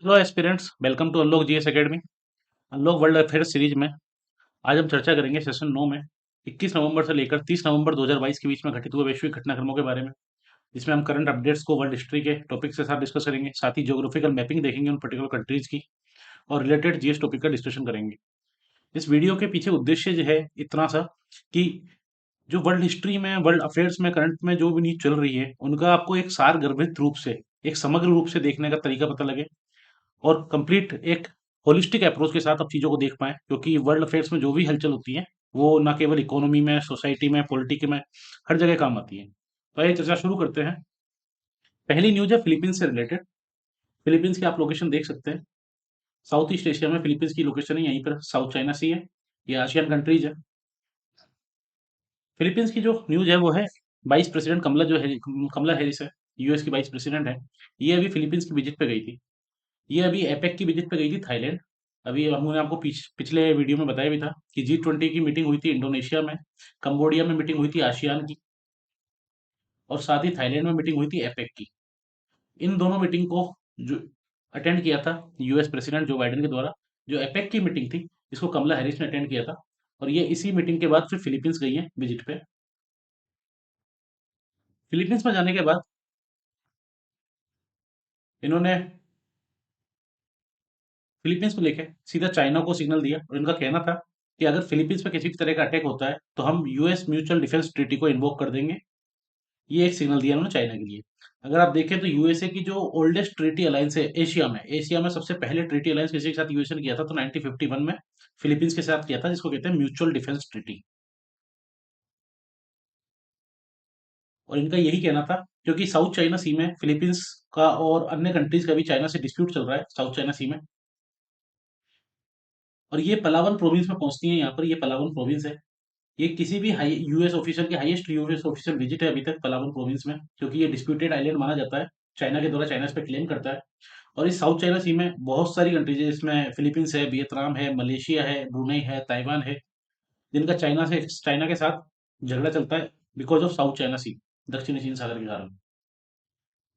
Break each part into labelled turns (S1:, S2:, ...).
S1: Hello aspirants, welcome to Unlock GS Academy. Unlock world affairs series में आज हम चर्चा करेंगे सेशन 9 में 21 नवंबर से लेकर 30 नवंबर 2022 के बीच में घटित हुए वैश्विक घटनाक्रमों के बारे में, जिसमें हम करंट अपडेट्स को वर्ल्ड हिस्ट्री के टॉपिक के साथ डिस्कस करेंगे। साथ ही ज्योग्राफिकल मैपिंग देखेंगे उन पर्टिकुलर कंट्रीज की, और रिलेटेड जीएस टॉपिक का डिस्कशन करेंगे। इस वीडियो के पीछे उद्देश्य जो है इतना सा कि जो वर्ल्ड हिस्ट्री में, वर्ल्ड अफेयर्स में, करंट में जो भी न्यूज चल रही है उनका आपको एक सारगर्भित रूप से, एक समग्र रूप से देखने का तरीका पता लगे, और कंप्लीट एक होलिस्टिक अप्रोच के साथ आप चीज़ों को देख पाएँ, क्योंकि वर्ल्ड अफेयर्स में जो भी हलचल होती है, वो ना केवल इकोनॉमी में, सोसाइटी में, पॉलिटिक्स में, हर जगह काम आती है। तो आइए चर्चा शुरू करते हैं। पहली न्यूज़ है फिलीपींस से रिलेटेड। फिलीपींस की आप लोकेशन देख सकते हैं। साउथ ईस्ट एशिया में फिलीपींस की लोकेशन है, यहीं पर साउथ चाइना सी है। ये आसियान कंट्रीज है। फिलीपींस की जो न्यूज़ है वो है, वाइस प्रेसिडेंट कमला हैरिस है, यूएस की वाइस प्रेसिडेंट है। ये अभी फिलीपींस की विजिट पे गई थी। ये अभी एपेक की विजिट पे गई थी, थाईलैंड। अभी हमने आपको पिछले वीडियो में बताया भी था कि G20 की मीटिंग हुई थी इंडोनेशिया में, कंबोडिया में मीटिंग हुई थी आसियान की, और साथ ही थाईलैंड में मीटिंग हुई थी एपेक की। इन दोनों मीटिंग को जो अटेंड किया था यूएस प्रेसिडेंट जो बाइडेन के द्वारा, जो एपेक की मीटिंग थी, इसको कमला हैरिस ने अटेंड किया था। और ये इसी मीटिंग के बाद फिर फिलीपींस गई है विजिट पे। फिलीपींस में जाने के बाद इन्होंने फिलीपींस को लेके सीधा चाइना को सिग्नल दिया, और इनका कहना था कि अगर फिलीपींस पे किसी भी तरह का अटैक होता है तो हम यूएस म्यूचुअल डिफेंस ट्रीटी को इन्वोक कर देंगे। ये एक सिग्नल दिया उन्होंने चाइना के लिए। अगर आप देखें तो यूएसए की जो ओल्डेस्ट ट्रीटी अलायंस है एशिया में सबसे पहले ट्रीटी अलायंस किसी के साथ यूएसए ने किया था तो 1951 में फिलीपींस के साथ किया था, जिसको कहते हैं म्यूचुअल डिफेंस ट्रीटी। और इनका यही कहना था, क्योंकि साउथ चाइना सी में फिलीपींस का और अन्य कंट्रीज का भी चाइना से डिस्प्यूट चल रहा है साउथ चाइना सी में। और ये पलावन प्रोविंस में पहुंचती है। यहाँ पर ये पलावन प्रोविंस है। ये किसी भी हाई यूएस ऑफिसर की हाईएस्ट यूएस ऑफिशियल विजिट है अभी तक पलावन प्रोविंस में, क्योंकि ये डिस्प्यूटेड आइलैंड माना जाता है। चाइना के द्वारा चाइना इस पर क्लेम करता है। और इस साउथ चाइना सी में बहुत सारी कंट्रीज है, जिसमें फिलीपींस है, वियतनाम है, मलेशिया है, ब्रुनई है, ताइवान है, जिनका चाइना के साथ झगड़ा चलता है बिकॉज ऑफ साउथ चाइना सी, दक्षिणी चीन सागर के कारण।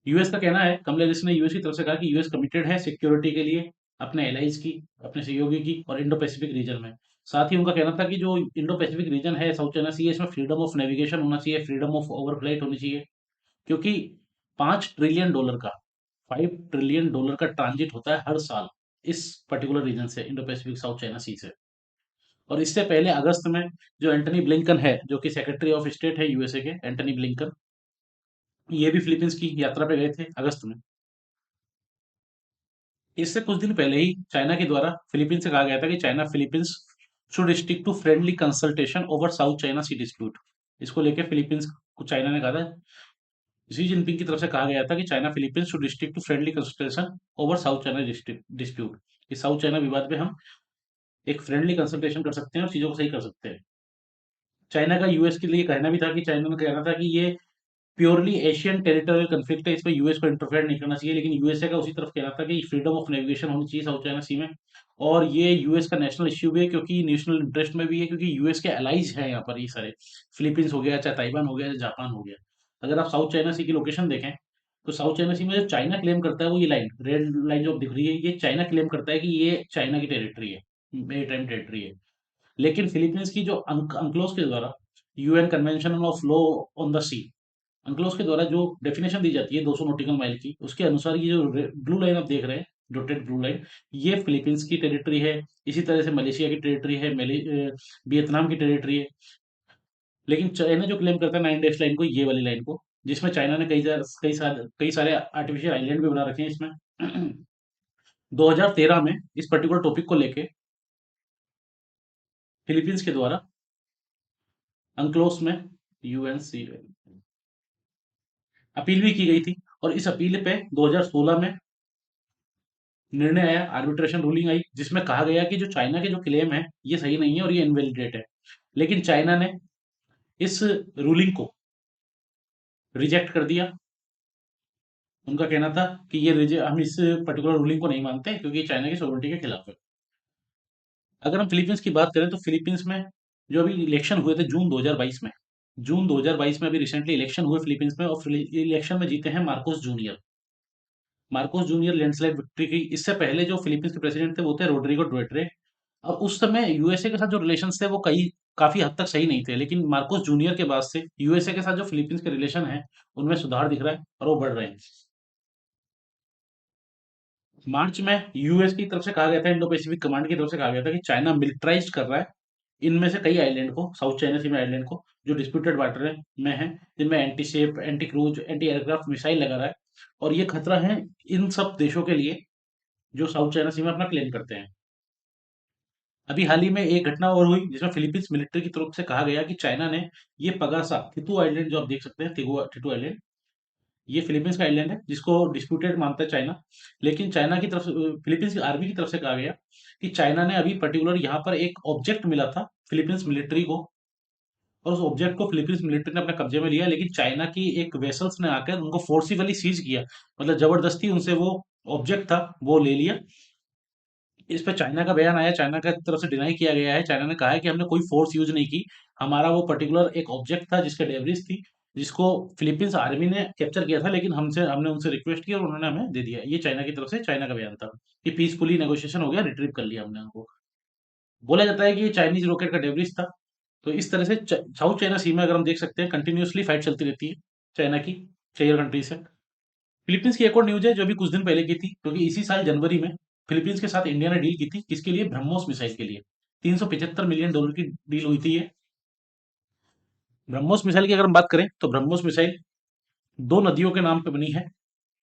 S1: यूएस का कहना है, कमला हैरिस ने यूएस की तरफ से कहा कि यूएस कमिटेड है सिक्योरिटी के लिए, अपने एलाइज की, अपने सहयोगी की, और इंडो पैसिफिक रीजन में। साथ ही उनका कहना था कि जो इंडो पैसिफिक रीजन है साउथ चाइना सी है, इसमें फ्रीडम ऑफ नेविगेशन होना चाहिए, फ्रीडम ऑफ ओवरफ्लाइट होनी चाहिए, क्योंकि $5 ट्रिलियन का $5 ट्रिलियन का ट्रांजिट होता है हर साल इस पर्टिकुलर रीजन से, इंडो पैसिफिक साउथ चाइना सी से। और इससे पहले अगस्त में जो एंटनी ब्लिंकन है, जो कि सेक्रेटरी ऑफ स्टेट है यूएसए के, एंटनी ब्लिंकन, ये भी फिलीपींस की यात्रा पे गए थे अगस्त में। इससे कुछ दिन पहले ही चाइना के द्वारा फिलीपींस से कहा गया था कि China Philippines should stick to friendly consultation over South China Sea dispute. इसको लेकर फिलीपींस को चाइना ने कहा था, शी जिनपिंग की तरफ से कहा गया था कि China Philippines should stick to friendly consultation over South China dispute. इस साउथ चाइना विवाद में हम एक फ्रेंडली कंसल्टेशन कर सकते हैं और चीजों को सही कर सकते हैं। चाइना का यूएस के लिए कहना भी था कि चाइना ने कहना था कि ये प्योरली एशियन टेरिटोरियल कन्फ्लिक्ट है, इसमें यूएस को इंटरफेयर नहीं करना चाहिए, लेकिन यूएसए का उसी तरफ कहना था कि फ्रीडम ऑफ नेविगेशन होनी चाहिए साउथ चाइना सी में। और ये यूएस का नेशनल इश्यू भी है, क्योंकि नेशनल इंटरेस्ट में भी है, क्योंकि यूएस के अलाइज हैं यहाँ पर ये सारे। फिलीपींस हो गया, चाहे ताइवान हो गया, चाहे जापान हो गया। अगर आप साउथ चाइना सी की लोकेशन देखें तो साउथ चाइना सी में जो चाइना क्लेम करता है, वो ये लाइन, रेड लाइन जो दिख रही है, ये चाइना क्लेम करता है कि ये चाइना की टेरिटरी है, मेरी टाइम टेरिटरी है। लेकिन फिलीपींस की जो अंक्लोज के द्वारा, UN convention of law on the sea, UNCLOS के द्वारा जो डेफिनेशन दी जाती है 200 नॉटिकल माइल की, उसके अनुसार ये जो ब्लू लाइन आप देख रहे हैं, डॉटेड ब्लू लाइन, ये फिलीपींस की टेरिटरी है। इसी तरह से मलेशिया की टेरिटरी है, वियतनाम की टेरिटरी है। लेकिन चाइना जो क्लेम करता है 9 डैश लाइन को, ये वाली लाइन को, जिसमें चाइना ने कई सारे आर्टिफिशियल आइलैंड भी बना रखे हैं इसमें। 2013 में इस पर्टिकुलर टॉपिक को लेके फिलीपींस के द्वारा अंक्लोज में यूएनसी अपील भी की गई थी। और इस अपील पे 2016 में निर्णय आया, आर्बिट्रेशन रूलिंग आई, जिसमें कहा गया कि जो चाइना के जो क्लेम है ये सही नहीं है और ये इनवैलिडेट है। लेकिन चाइना ने इस रूलिंग को रिजेक्ट कर दिया। उनका कहना था कि हम इस पर्टिकुलर रूलिंग को नहीं मानते, क्योंकि ये चाइना की सॉवरेनिटी के खिलाफ है। अगर हम फिलीपींस की बात करें तो फिलीपींस में जो अभी इलेक्शन हुए थे जून 2022 में, अभी रिसेंटली इलेक्शन हुए फिलीपींस में, और इलेक्शन में जीते हैं Marcos junior. Marcos junior landslide victory की। इससे पहले जो फिलीपींस के प्रेसिडेंट थे वो थे रोड्रिगो डुटेर्टे। अब उस समय यूएसए के साथ जो रिलेशन थे वो कई काफी हद तक सही नहीं थे, लेकिन मार्कोस जूनियर के बाद से यूएसए के साथ जो फिलीपींस के रिलेशन है उनमें सुधार दिख रहा है और वो बढ़ रहे हैं। मार्च में यूएस की तरफ से कहा गया था, इंडो पैसिफिक कमांड की तरफ से कहा गया था कि चाइना मिलिटराइज कर रहा है इनमें से कई आइलैंड को, साउथ चाइना सी में आइलैंड को जो डिस्प्यूटेड वाटर में है, जिनमें anti shape, anti cruise, anti aircraft missile लगा रहा है। और ये खतरा है इन सब देशों के लिए जो साउथ चाइना सी में अपना क्लेम करते हैं। अभी हाल ही में एक घटना और हुई जिसमें फिलीपींस मिलिट्री की तरफ से कहा गया कि चाइना ने ये पगासा थितु आइलैंड जो आप देख सकते हैं, थितु आइलैंड, ये फिलीपींस का आइलैंड है जिसको डिस्प्यूटेड मानता है चाइना। लेकिन चाइना की तरफ से, फिलीपींस की आर्मी की तरफ से कहा गया कि चाइना ने अभी पर्टिकुलर यहाँ पर एक ऑब्जेक्ट मिला था फिलीपींस मिलिट्री को, और उस ऑब्जेक्ट को फिलीपींस मिलिट्री ने अपने कब्जे में लिया, लेकिन चाइना की एक वेसल्स ने आकर उनको फोर्सिबली सीज किया, मतलब जबरदस्ती उनसे वो ऑब्जेक्ट था वो ले लिया। इस पे चाइना का बयान आया, चाइना की तरफ से डिनाई किया गया है। चाइना ने कहा है कि हमने कोई फोर्स यूज नहीं की, हमारा वो पर्टिकुलर एक ऑब्जेक्ट था जिसके डेब्रिस थी, जिसको फिलीपींस आर्मी ने कैप्चर किया था, लेकिन हमसे हमने उनसे रिक्वेस्ट की और उन्होंने हमें दे दिया। ये चाइना की तरफ से चाइना का बयान था कि पीसफुली नेगोशिएशन हो गया, रिट्रीव कर लिया हमने उनको। बोला जाता है कि ये चाइनीज रॉकेट का डेब्रिस था। तो इस तरह से साउथ चाइना सी में अगर हम देख सकते हैं कंटिन्यूअसली फाइट चलती रहती है चाइना की शेयर कंट्री से। फिलीपींस की एक और न्यूज है जो अभी कुछ दिन पहले की थी, क्योंकि इसी साल जनवरी में फिलीपींस के साथ इंडिया ने डील की थी, किसके लिए? ब्रह्मोस मिसाइल के लिए। $375 मिलियन की डील हुई थी ये। ब्रह्मोस मिसाइल की अगर हम बात करें तो ब्रह्मोस मिसाइल दो नदियों के नाम पे बनी है।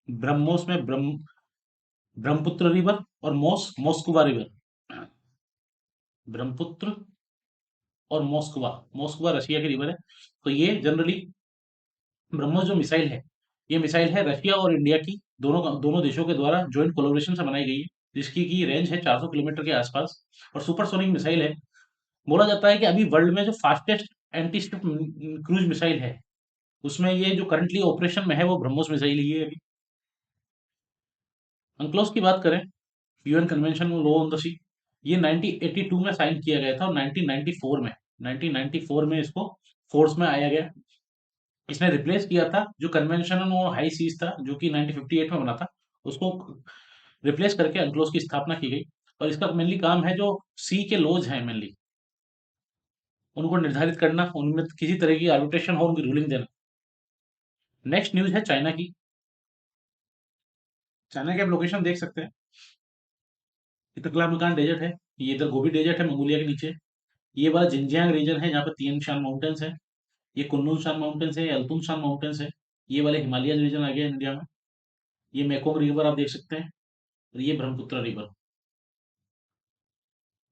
S1: ब्रह्मोस में ब्रह्मपुत्र रिवर और मोस्कुवा रिवर। ब्रह्मपुत्र और मोस्कवा, मोस्कवा रशिया की रिवर है। तो ये जनरली ब्रह्मोस जो मिसाइल है, ये मिसाइल है रशिया और इंडिया की, दोनों देशों के द्वारा ज्वाइंट कोलोब्रेशन से बनाई गई है, जिसकी की रेंज है 400 किलोमीटर के आसपास और सुपरसोनिक मिसाइल है। बोला जाता है कि अभी वर्ल्ड में जो fastest anti ship cruise missile है उसमें ये जो करंटली ऑपरेशन में है वो ब्रह्मोस मिसाइल ही है अभी। अंक्लोज की बात करें, UN convention on law on the sea, ये 1982 में साइन किया गया था और 1994 में इसको फोर्स में आया गया। इसने रिप्लेस किया था जो कन्वेंशन ऑन हाई सीज था जो कि 1958 में बना था, उसको रिप्लेस करके अनक्लोज की स्थापना की गई। और इसका मेनली काम है जो सी के लॉज हैं मेनली उनको निर्धारित करना, उनमें किसी तरह की आर्बिट्रेशन हो उनकी रूलिंग देना। नेक्स्ट न्यूज है चाइना की। चाइना के आप लोकेशन देख सकते हैं, इतकला डेजर्ट है, ये इधर गोबी डेजर्ट है मंगोलिया के नीचे। ये वाला जिंजियांग रीजन है जहाँ पे तियन शान माउंटेन्स है। ये कुन्लुन शान माउंटेन्स है, अल्तुन शान माउंटेन्स है। ये वाले हिमालय रीजन आ गया इंडिया में। ये मेकोंग रिवर आप देख सकते हैं और ये ब्रह्मपुत्र रिवर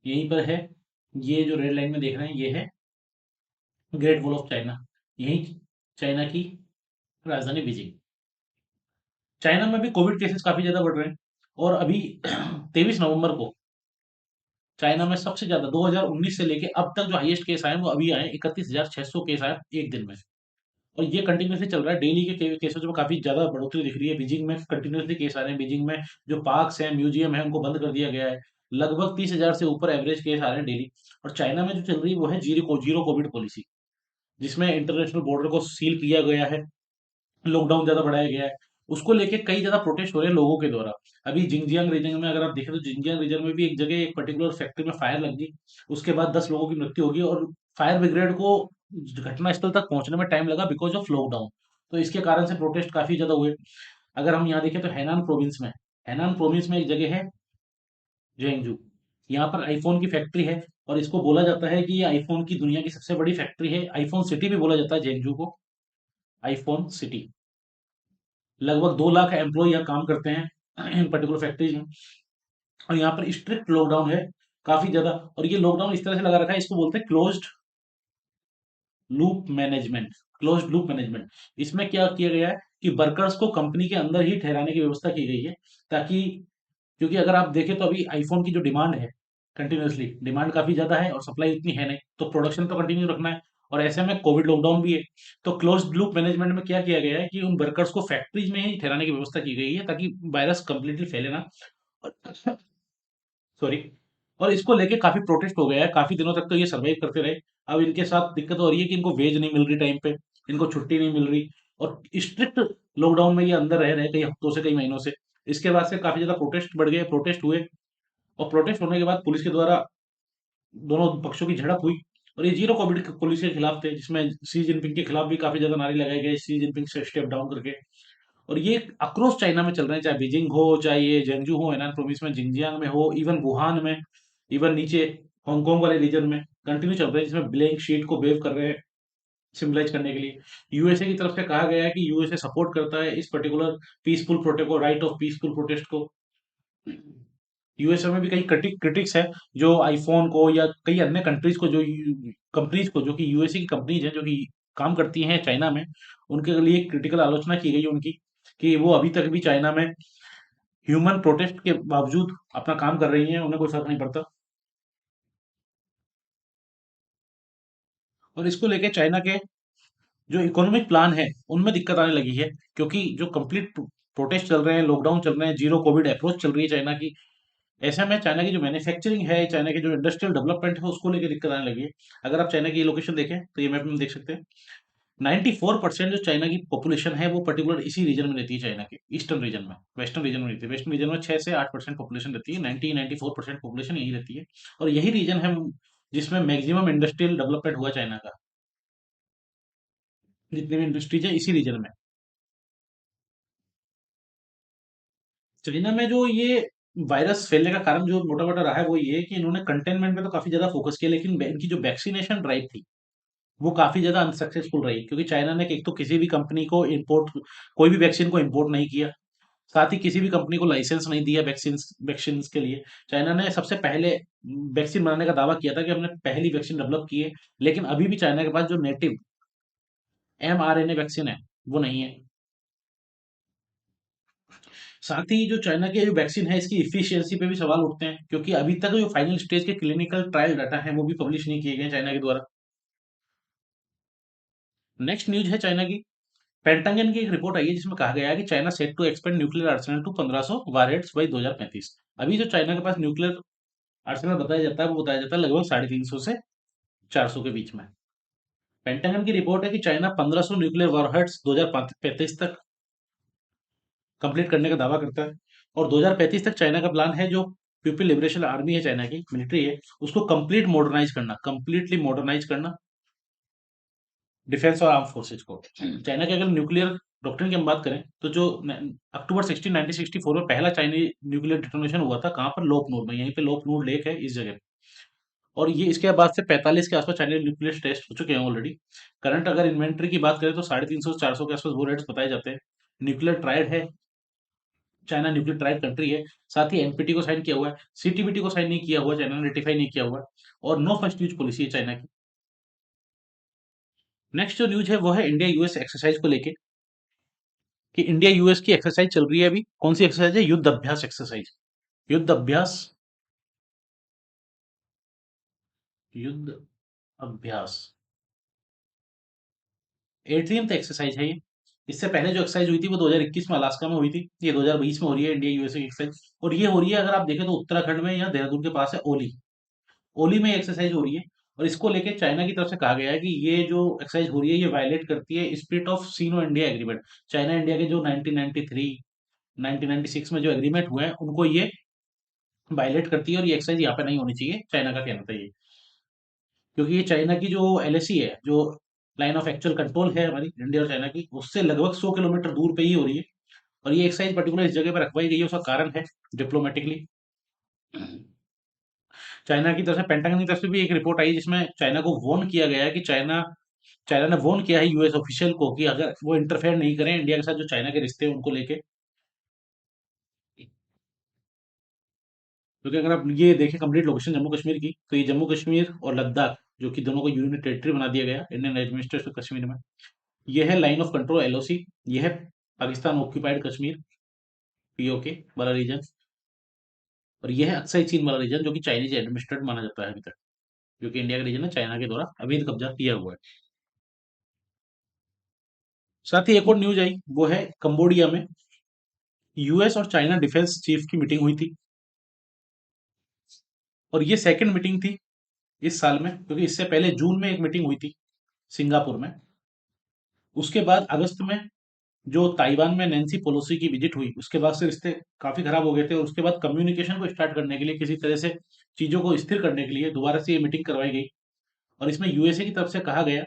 S1: यहीं पर है। ये जो रेड लाइन में देख रहे हैं ये है ग्रेट वॉल ऑफ चाइना, यही चाइना की राजधानी बीजिंग। चाइना में भी कोविड केसेस काफी ज्यादा बढ़ रहे हैं और अभी 23 नवंबर को चाइना में सबसे ज्यादा 2019 से लेके अब तक जो हाईएस्ट केस आए हैं वो अभी आए 31,600 केस आए एक दिन में। और ये कंटिन्यूसली चल रहा है, डेली के केसेस में काफी ज्यादा बढ़ोतरी दिख रही है। बीजिंग में कंटिन्यूसली केस आ रहे हैं, बीजिंग में जो पार्क्स हैं, म्यूजियम है, उनको बंद कर दिया गया है। लगभग 30,000 से ऊपर एवरेज केस आ रहे हैं डेली। और चाइना में जो चल रही है वो है जीरो कोविड पॉलिसी, जिसमें इंटरनेशनल बॉर्डर को सील किया गया है, लॉकडाउन ज्यादा बढ़ाया गया है। उसको लेके कई ज्यादा प्रोटेस्ट हो रहे हैं लोगों के द्वारा। अभी जिंजियांग रीजन में अगर आप देखें तो जिंजियांग रीजन में भी एक जगह एक पर्टिकुलर फैक्ट्री में फायर लग गई, उसके बाद 10 लोगों की मृत्यु होगी और फायर ब्रिगेड को घटना स्थल तक पहुंचने में टाइम लगा बिकॉज ऑफ लॉकडाउन। तो इसके कारण से प्रोटेस्ट काफी ज्यादा हुए। अगर हम यहाँ देखें तो हैनान प्रोविंस में एक जगह है जेंगजू, यहाँ पर आईफोन की फैक्ट्री है और इसको बोला जाता है कि ये आईफोन की दुनिया की सबसे बड़ी फैक्ट्री है। आईफोन सिटी भी बोला जाता है जेंगजू को, आईफोन सिटी। लगभग 2 लाख एम्प्लॉय यहाँ काम करते हैं इन पर्टिकुलर फैक्ट्रीज में। और यहाँ पर स्ट्रिक्ट लॉकडाउन है काफी ज्यादा। और ये लॉकडाउन इस तरह से लगा रखा है, इसको बोलते हैं loop management closed loop management. इसमें क्या किया गया है कि वर्कर्स को कंपनी के अंदर ही ठहराने की व्यवस्था की गई है, ताकि, क्योंकि अगर आप देखें तो अभी आईफोन की जो डिमांड है, कंटिन्यूसली डिमांड काफी ज्यादा है और सप्लाई उतनी है नहीं, तो प्रोडक्शन तो कंटिन्यू रखना है। और ऐसे में कोविड लॉकडाउन भी है। तो क्लोज लूप मैनेजमेंट में क्या किया गया है कि उन वर्कर्स को फैक्ट्रीज में ही ठहराने की व्यवस्था की गई है ताकि वायरस कंप्लीटली फैले ना। सॉरी। और इसको लेके काफी प्रोटेस्ट हो गया है, काफी दिनों तक तो ये सर्वाइव करते रहे। अब इनके साथ दिक्कत हो रही है कि इनको वेज नहीं मिल रही टाइम पे, इनको छुट्टी नहीं मिल रही और स्ट्रिक्ट लॉकडाउन में ये अंदर रह रहे कई हफ्तों से, कई महीनों से। इसके बाद से काफी ज्यादा प्रोटेस्ट बढ़ गए, प्रोटेस्ट हुए, और प्रोटेस्ट होने के बाद पुलिस के द्वारा दोनों पक्षों की झड़प हुई। और ये जीरो कोविड पॉलिसी के खिलाफ थे, जिसमें शी जिनपिंग के खिलाफ भी काफी ज्यादा नारे लगाए गए, शी जिनपिंग से स्टेप डाउन करके। और ये अक्रॉस चाइना में चल रहे हैं, चाहे बीजिंग हो, चाहे ये जेंगजू हो हेनान प्रोविंस में, जिंजियांग में हो, इवन वुहान में, इवन नीचे हांगकांग वाले रीजन में कंटिन्यू चल रहे हैं, जिसमें ब्लैंक शीट को वेव कर रहे हैं सिम्बलाइज करने के लिए। यूएसए की तरफ से कहा गया है कि यूएसए सपोर्ट करता है इस particular peaceful protest, right of peaceful protest को। यूएसए में भी कई क्रिटिक्स है, जो आईफोन को या कई अन्य कंट्रीज को, जो कंपनीज को, जो कि यूएसए की कंपनीज हैं, जो कि काम करती हैं चाइना में, उनके लिए क्रिटिकल आलोचना की गई उनकी, कि वो अभी तक भी चाइना में ह्यूमन प्रोटेस्ट के बावजूद अपना काम कर रही हैं, उन्हें कोई फर्क नहीं पड़ता। और इसको लेके चाइना के जो इकोनॉमिक प्लान है उनमें दिक्कत आने लगी है, क्योंकि जो कंप्लीट प्रोटेस्ट चल रहे हैं, लॉकडाउन चल रहे हैं, जीरो कोविड अप्रोच चल रही है चाइना की, ऐसे में चाइना की जो मैन्युफैक्चरिंग है, चाइना की जो इंडस्ट्रियल डेवलपमेंट है, उसको लेकर दिक्कत आने लगी है। अगर आप चाइना की लोकेशन देखें तो ये मैप में देख सकते हैं, 94% जो चाइना की पॉपुलेशन है वो पर्टिकुलर इसी रीजन में रहती है, चाइना के ईस्टर्न रीजन में। वेस्टर्न रीजन में रहती है, वेस्टर्न रीजन में 6 से 8% पॉपुलेशन रहती है, 94% पॉपुलेशन यही रहती है। और यही रीजन है जिसमें मैक्सिमम इंडस्ट्रियल डेवलपमेंट हुआ चाइना का, जितनी भी इंडस्ट्रीज है इसी रीजन में। चाइना में जो ये वायरस फैलने का कारण जो मोटा मोटा रहा है वो ये है कि इन्होंने कंटेनमेंट में तो काफी ज्यादा फोकस किया, लेकिन इनकी जो वैक्सीनेशन ड्राइव थी वो काफी ज्यादा अनसक्सेसफुल रही, क्योंकि चाइना ने एक तो किसी भी कंपनी को इंपोर्ट, कोई भी वैक्सीन को इंपोर्ट नहीं किया, साथ ही किसी भी कंपनी को लाइसेंस नहीं दिया वैक्सीन वैक्सीन के लिए। चाइना ने सबसे पहले वैक्सीन बनाने का दावा किया था कि हमने पहली वैक्सीन डेवलप की है, लेकिन अभी भी चाइना के पास जो नेटिव mRNA वैक्सीन है वो नहीं है। साथ ही जो चाइना की जो वैक्सीन है इसकी इफिशियंसी पे भी सवाल उठते हैं, क्योंकि अभी तक जो फाइनल स्टेज के क्लिनिकल ट्रायल डाटा है वो भी पब्लिश नहीं किए गए चाइना के द्वारा। नेक्स्ट न्यूज है चाइना की, पेंटागन की एक रिपोर्ट आई है जिसमें कहा गया है कि China set to expand nuclear arsenal to 1500 warheads by 2035। अभी जो चाइना के पास न्यूक्लियर आर्सेनल बताया जाता है वो बताया जाता है लगभग 350 से 400 के बीच में। पेंटागन की रिपोर्ट है कि चाइना 1500 न्यूक्लियर वारहेड्स 2035 तक कंप्लीट करने का दावा करता है। और 2035 तक चाइना का प्लान है, जो पीपल लिबरेशन आर्मी है चाइना की मिलिट्री है, उसको कंप्लीट मॉडर्नाइज करना, कंप्लीटली मॉडर्नाइज करना डिफेंस और आर्म फोर्सेज को। चाइना के अगर न्यूक्लियर डॉक्ट्रिन की हम बात करें तो जो अक्टूबर 16 1964 में पहला चाइनीज न्यूक्लियर डिटोनेशन हुआ था, कहाँ पर, लोपनूर में, यहीं पे लोपनूर लेक है इस जगह। और ये इसके बाद से 45 के आसपास चाइनीज न्यूक्लियर टेस्ट हो चुके हैं ऑलरेडी। करंट अगर इन्वेंट्री की बात करें तो 350 से 400 के आसपास वो रेट्स बताए जाते हैं। न्यूक्लियर ट्राइड है, चाइना न्यूक्लियर ट्राइड कंट्री है। साथ ही एनपीटी को साइन किया हुआ है, सीटीबीटी को साइन नहीं किया हुआ, चाइना ने रेटिफाई नहीं किया हुआ है। और नो फर्स्ट यूज पॉलिसी है चाइना की। नेक्स्ट जो न्यूज है वो है इंडिया यूएस एक्सरसाइज को लेके, कि इंडिया यूएस की एक्सरसाइज चल रही है अभी। कौन सी एक्सरसाइज है? युद्ध अभ्यास एक्सरसाइज। युद्ध अभ्यास, युद्ध अभ्यास 18th एक्सरसाइज है ये। इससे पहले जो एक्सरसाइज हुई थी वो 2021 में अलास्का में हुई थी, ये 2020 में हो रही है इंडिया यूएसए की एक्सरसाइज। और ये हो रही है, अगर आप देखें तो उत्तराखंड में या देहरादून के पास है ओली, ओली में एक्सरसाइज हो रही है। और इसको लेके चाइना की तरफ से कहा गया है कि ये जो एक्सरसाइज हो रही है ये वायलेट करती है spirit of Sino India agreement. China India के जो 1993 1996 में जो एग्रीमेंट हुए हैं उनको ये वायलेट करती है, और ये एक्सरसाइज यहाँ पे नहीं होनी चाहिए, चाइना का कहना था ये। क्योंकि ये चाइना की जो एलएसी है, जो लाइन ऑफ एक्चुअल कंट्रोल है हमारी इंडिया और चाइना की, उससे लगभग 100 किलोमीटर दूर पे ही हो रही है। और ये एक्सरसाइज पर्टिकुलर इस जगह पर रखवाई गई है, उसका कारण है डिप्लोमेटिकली। चाइना की तरफ से, पेंटागन की तरफ से भी एक रिपोर्ट आई है जिसमें चाइना को वॉर्न किया गया है कि चाइना चाइना ने वॉर्न किया है यूएस ऑफिशियल को कि अगर वो इंटरफेयर नहीं करें इंडिया के साथ, जो चाइना के रिश्ते हैं उनको लेके। क्योंकि अगर आप ये देखें कंप्लीट लोकेशन जम्मू कश्मीर की, तो ये जम्मू कश्मीर और लद्दाख, जो कि दोनों को यूनियन टेरिटरी बना दिया गया इंडियन एडमिनिस्ट्रेटिव कश्मीर में। ये है लाइन ऑफ कंट्रोल एलओसी, ये है पाकिस्तान ऑक्यूपाइड कश्मीर पीओके वाला रीजन। और ये है अक्साई चीन वाला रीजन, जो कि चाइनीज एडमिनिस्ट्रेट माना जाता है अभी तक, जो कि इंडिया का रीजन है, चाइना के द्वारा अवैध कब्जा किया हुआ है। साथ ही एक और न्यूज आई, वो है कंबोडिया में यूएस और चाइना डिफेंस चीफ की मीटिंग हुई थी। और ये सेकंड मीटिंग थी इस साल में, क्योंकि इससे पहले जून में एक मीटिंग हुई थी सिंगापुर में। उसके बाद अगस्त में जो ताइवान में नैन्सी पेलोसी की विजिट हुई उसके बाद से रिश्ते काफी खराब हो गए थे, और उसके बाद कम्युनिकेशन को स्टार्ट करने के लिए, किसी तरह से चीजों को स्थिर करने के लिए दोबारा से ये मीटिंग करवाई गई। और इसमें यूएसए की तरफ से कहा गया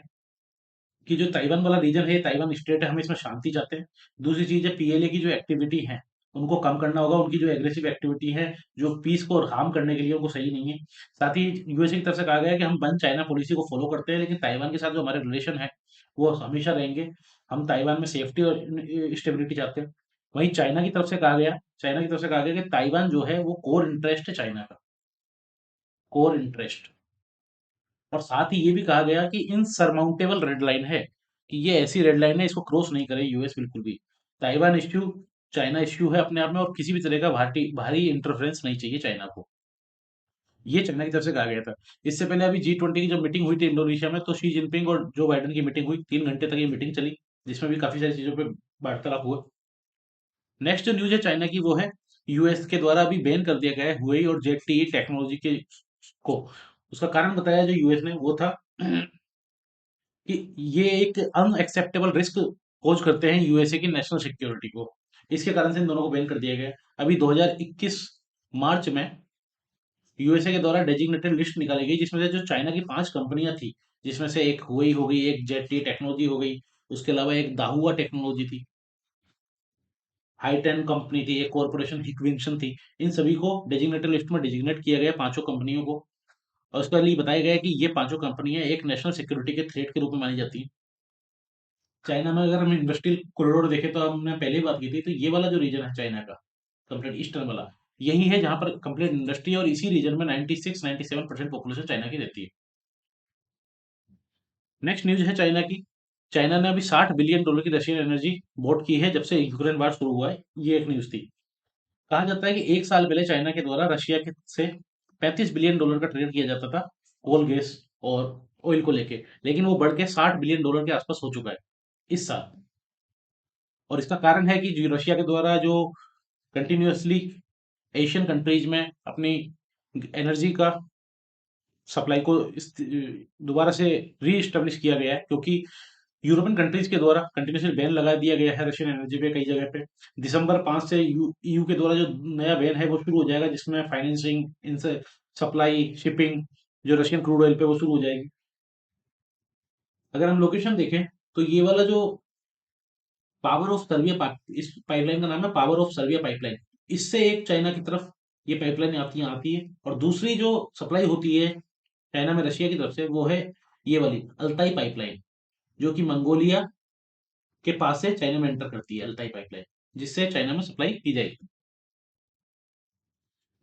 S1: कि जो ताइवान वाला रीजन है, ताइवान स्टेट है, हम इसमें शांति चाहते हैं। दूसरी चीज है, पीएलए की जो एक्टिविटी है उनको कम करना होगा, उनकी जो एग्रेसिव एक्टिविटी है जो पीस को हार्म करने के लिए, उनको सही नहीं है। साथ ही यूएसए की तरफ से कहा गया है कि हम वन चाइना पॉलिसी को फॉलो करते हैं, लेकिन ताइवान के साथ जो हमारे रिलेशन है वो हमेशा रहेंगे। हम ताइवान में सेफ्टी और स्टेबिलिटी चाहते हैं। वहीं चाइना की तरफ से कहा गया कि ताइवान जो है वो कोर इंटरेस्ट है चाइना का, कोर इंटरेस्ट। और साथ ही ये भी कहा गया कि इनसरमाउंटेबल रेड लाइन है, कि ये ऐसी रेड लाइन है, इसको क्रॉस नहीं करे यूएस बिल्कुल भी। ताइवान इश्यू चाइना इश्यू है अपने आप में, और किसी भी तरह का भारी भारी इंटरफेरेंस नहीं चाहिए चाइना को। ये चाइना की तरफ से कहा गया था। इससे पहले अभी G20 की जब मीटिंग हुई थी इंडोनेशिया में, तो शी जिनपिंग और जो बाइडन की मीटिंग हुई, 3 घंटे तक ये मीटिंग चली, जिसमें भी काफी सारी चीजों पे वार्तालाप हुआ। नेक्स्ट जो न्यूज है चाइना की वो है, यूएस के द्वारा अभी बैन कर दिया गया है हुई और जेटी टेक्नोलॉजी के को। उसका कारण बताया जो यूएस ने वो था कि ये एक अनएक्सेप्टेबल रिस्क पोज करते हैं यूएसए की नेशनल सिक्योरिटी को। इसके कारण से इन दोनों को बैन कर दिया गया है। अभी 2021 मार्च में यूएसए के द्वारा डेजिग्नेटेड लिस्ट निकाली गई, जिसमें से जो चाइना की 5 कंपनियां थी, जिसमें से एक हुई हो गई, एक जेटी टेक्नोलॉजी हो गई, उसके अलावा एक दाहुआ टेक्नोलॉजी थी, हाईटेन कंपनी थी, एक कॉर्पोरेशन हिक्विंसन थी। इन सभी को डेजिग्नेटेड लिस्ट में डिजिग्नेट किया गया, 5 कंपनियों को। और उसके लिए बताया गया है कि ये 5 कंपनियां एक नेशनल सिक्योरिटी के थ्रेट के रूप में मानी जाती हैं। चाइना में अगर हम इंडस्ट्रियल कॉरिडोर देखें, तो हमने पहले ही बात की थी, तो ये वाला जो रीजन है चाइना का, कंप्लीट ईस्टर्न वाला, यही है जहां पर कंप्लीट इंडस्ट्री है, और इसी रीजन में 96-97% पॉपुलेशन चाइना की रहती है। नेक्स्ट न्यूज है चाइना की। चाइना ने अभी $60 बिलियन की रशियन एनर्जी बोट की है जब से यूक्रेन वार शुरू हुआ है। ये एक न्यूज थी। कहा जाता है कि 1 साल पहले चाइना के द्वारा रशिया के से $35 बिलियन का ट्रेड किया जाता था, कोल गैस और ऑयल को लेके, लेकिन वो बढ़ के $60 बिलियन के आसपास हो चुका है इस साल। और इसका कारण है कि जो रशिया के द्वारा जो कंटिन्यूअसली एशियन कंट्रीज में अपनी एनर्जी का सप्लाई को दोबारा से री एस्टेब्लिश किया गया है, क्योंकि यूरोपियन कंट्रीज के द्वारा कंटिन्यूसली बैन लगा दिया गया है रशियन एनर्जी पे कई जगह पे। दिसंबर 5 से ईयू के द्वारा जो नया बैन है वो शुरू हो जाएगा, जिसमें फाइनेंसिंग, इनसे सप्लाई, शिपिंग जो रशियन क्रूड ऑयल पे वो शुरू हो जाएगी। अगर हम लोकेशन देखें, तो ये वाला जो पावर ऑफ सर्बिया, इस पाइपलाइन का नाम है पावर ऑफ सर्बिया पाइपलाइन। इससे एक चाइना की तरफ ये पाइपलाइन आती है, और दूसरी जो सप्लाई होती है चाइना में रशिया की तरफ से, वो है ये वाली अल्ताई पाइपलाइन, जो कि मंगोलिया के पास से चाइना में एंटर करती है, अल्ताई पाइपलाइन, जिससे चाइना में सप्लाई की जाएगी।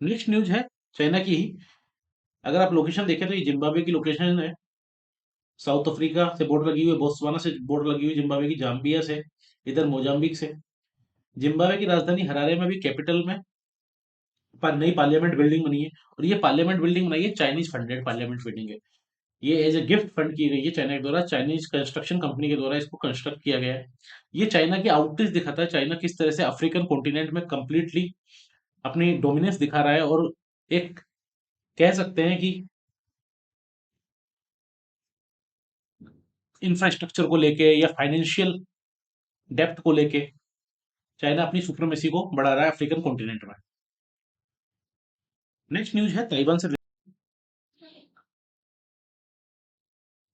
S1: नेक्स्ट न्यूज है चाइना की ही। अगर आप लोकेशन देखें, तो ये जिम्बाब्वे की लोकेशन है। साउथ अफ्रीका से बॉर्डर लगी हुई है, बोत्सवाना से बॉर्डर लगी हुई, जिम्बाब्वे की जाम्बिया से, इधर मोजाम्बिक से। जिम्बाब्वे की राजधानी हरारे में भी कैपिटल में नई पार्लियामेंट बिल्डिंग बनी है, और ये पार्लियामेंट बिल्डिंग बनाई है, चाइनीज फंडेड पार्लियामेंट बिल्डिंग है। ये एज ए गिफ्ट फंड की गई है चाइना के द्वारा, चाइनीज कंस्ट्रक्शन कंपनी के द्वारा इसको कंस्ट्रक्ट किया गया है। ये चाइना की आउटरीच दिखाता है, चाइना किस तरह से अफ्रीकन कॉन्टिनेंट में कंप्लीटली अपनी डोमिनेंस दिखा रहा है, और एक कह सकते हैं कि इंफ्रास्ट्रक्चर को लेके या फाइनेंशियल डेप्थ को लेके चाइना अपनी सुप्रीमेसी को बढ़ा रहा है अफ्रीकन कॉन्टिनेंट में। नेक्स्ट न्यूज है ताइवान से।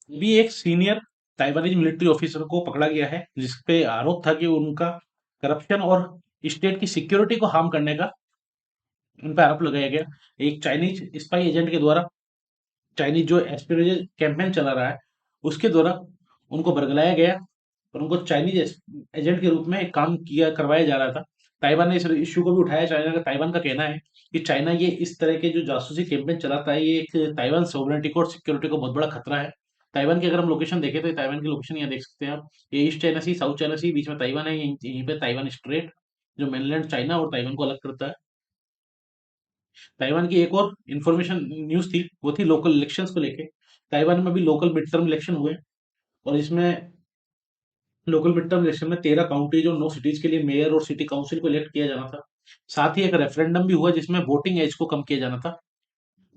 S1: भी एक सीनियर ताइवानीज मिलिट्री ऑफिसर को पकड़ा गया है, जिसपे आरोप था कि उनका करप्शन और स्टेट की सिक्योरिटी को हार्म करने का उन पर आरोप लगाया गया। एक चाइनीज स्पाई एजेंट के द्वारा, चाइनीज जो एस्पियोनेज कैंपेन चला रहा है उसके द्वारा उनको बरगलाया गया, और उनको चाइनीज एजेंट के रूप में काम किया करवाया जा रहा था। ताइवान ने इस इश्यू को भी उठाया। ताइवान का कहना है कि चाइना ये इस तरह के जो जासूसी कैंपेन चलाता है, ये एक ताइवान सोवरेनिटी को और सिक्योरिटी को बहुत बड़ा खतरा है। ताइवान की अगर हम लोकेशन देखें, तो ताइवान की लोकेशन यहाँ देख सकते हैं आप। ये ईस्ट चाइना सी, साउथ चाइना सी, बीच में ताइवान है, यहीं पे ताइवान स्ट्रेट, जो मेनलैंड चाइना और ताइवान को अलग करता है। ताइवान की एक और इन्फॉर्मेशन न्यूज थी, वो थी लोकल इलेक्शंस को लेके। ताइवान में भी लोकल मिड टर्म इलेक्शन हुए, और इसमें लोकल मिड टर्म इलेक्शन में 13 काउंटीज और 9 सिटीज के लिए मेयर और सिटी काउंसिल को इलेक्ट किया जाना था। साथ ही एक रेफरेंडम भी हुआ, जिसमें वोटिंग एज को कम किया जाना था।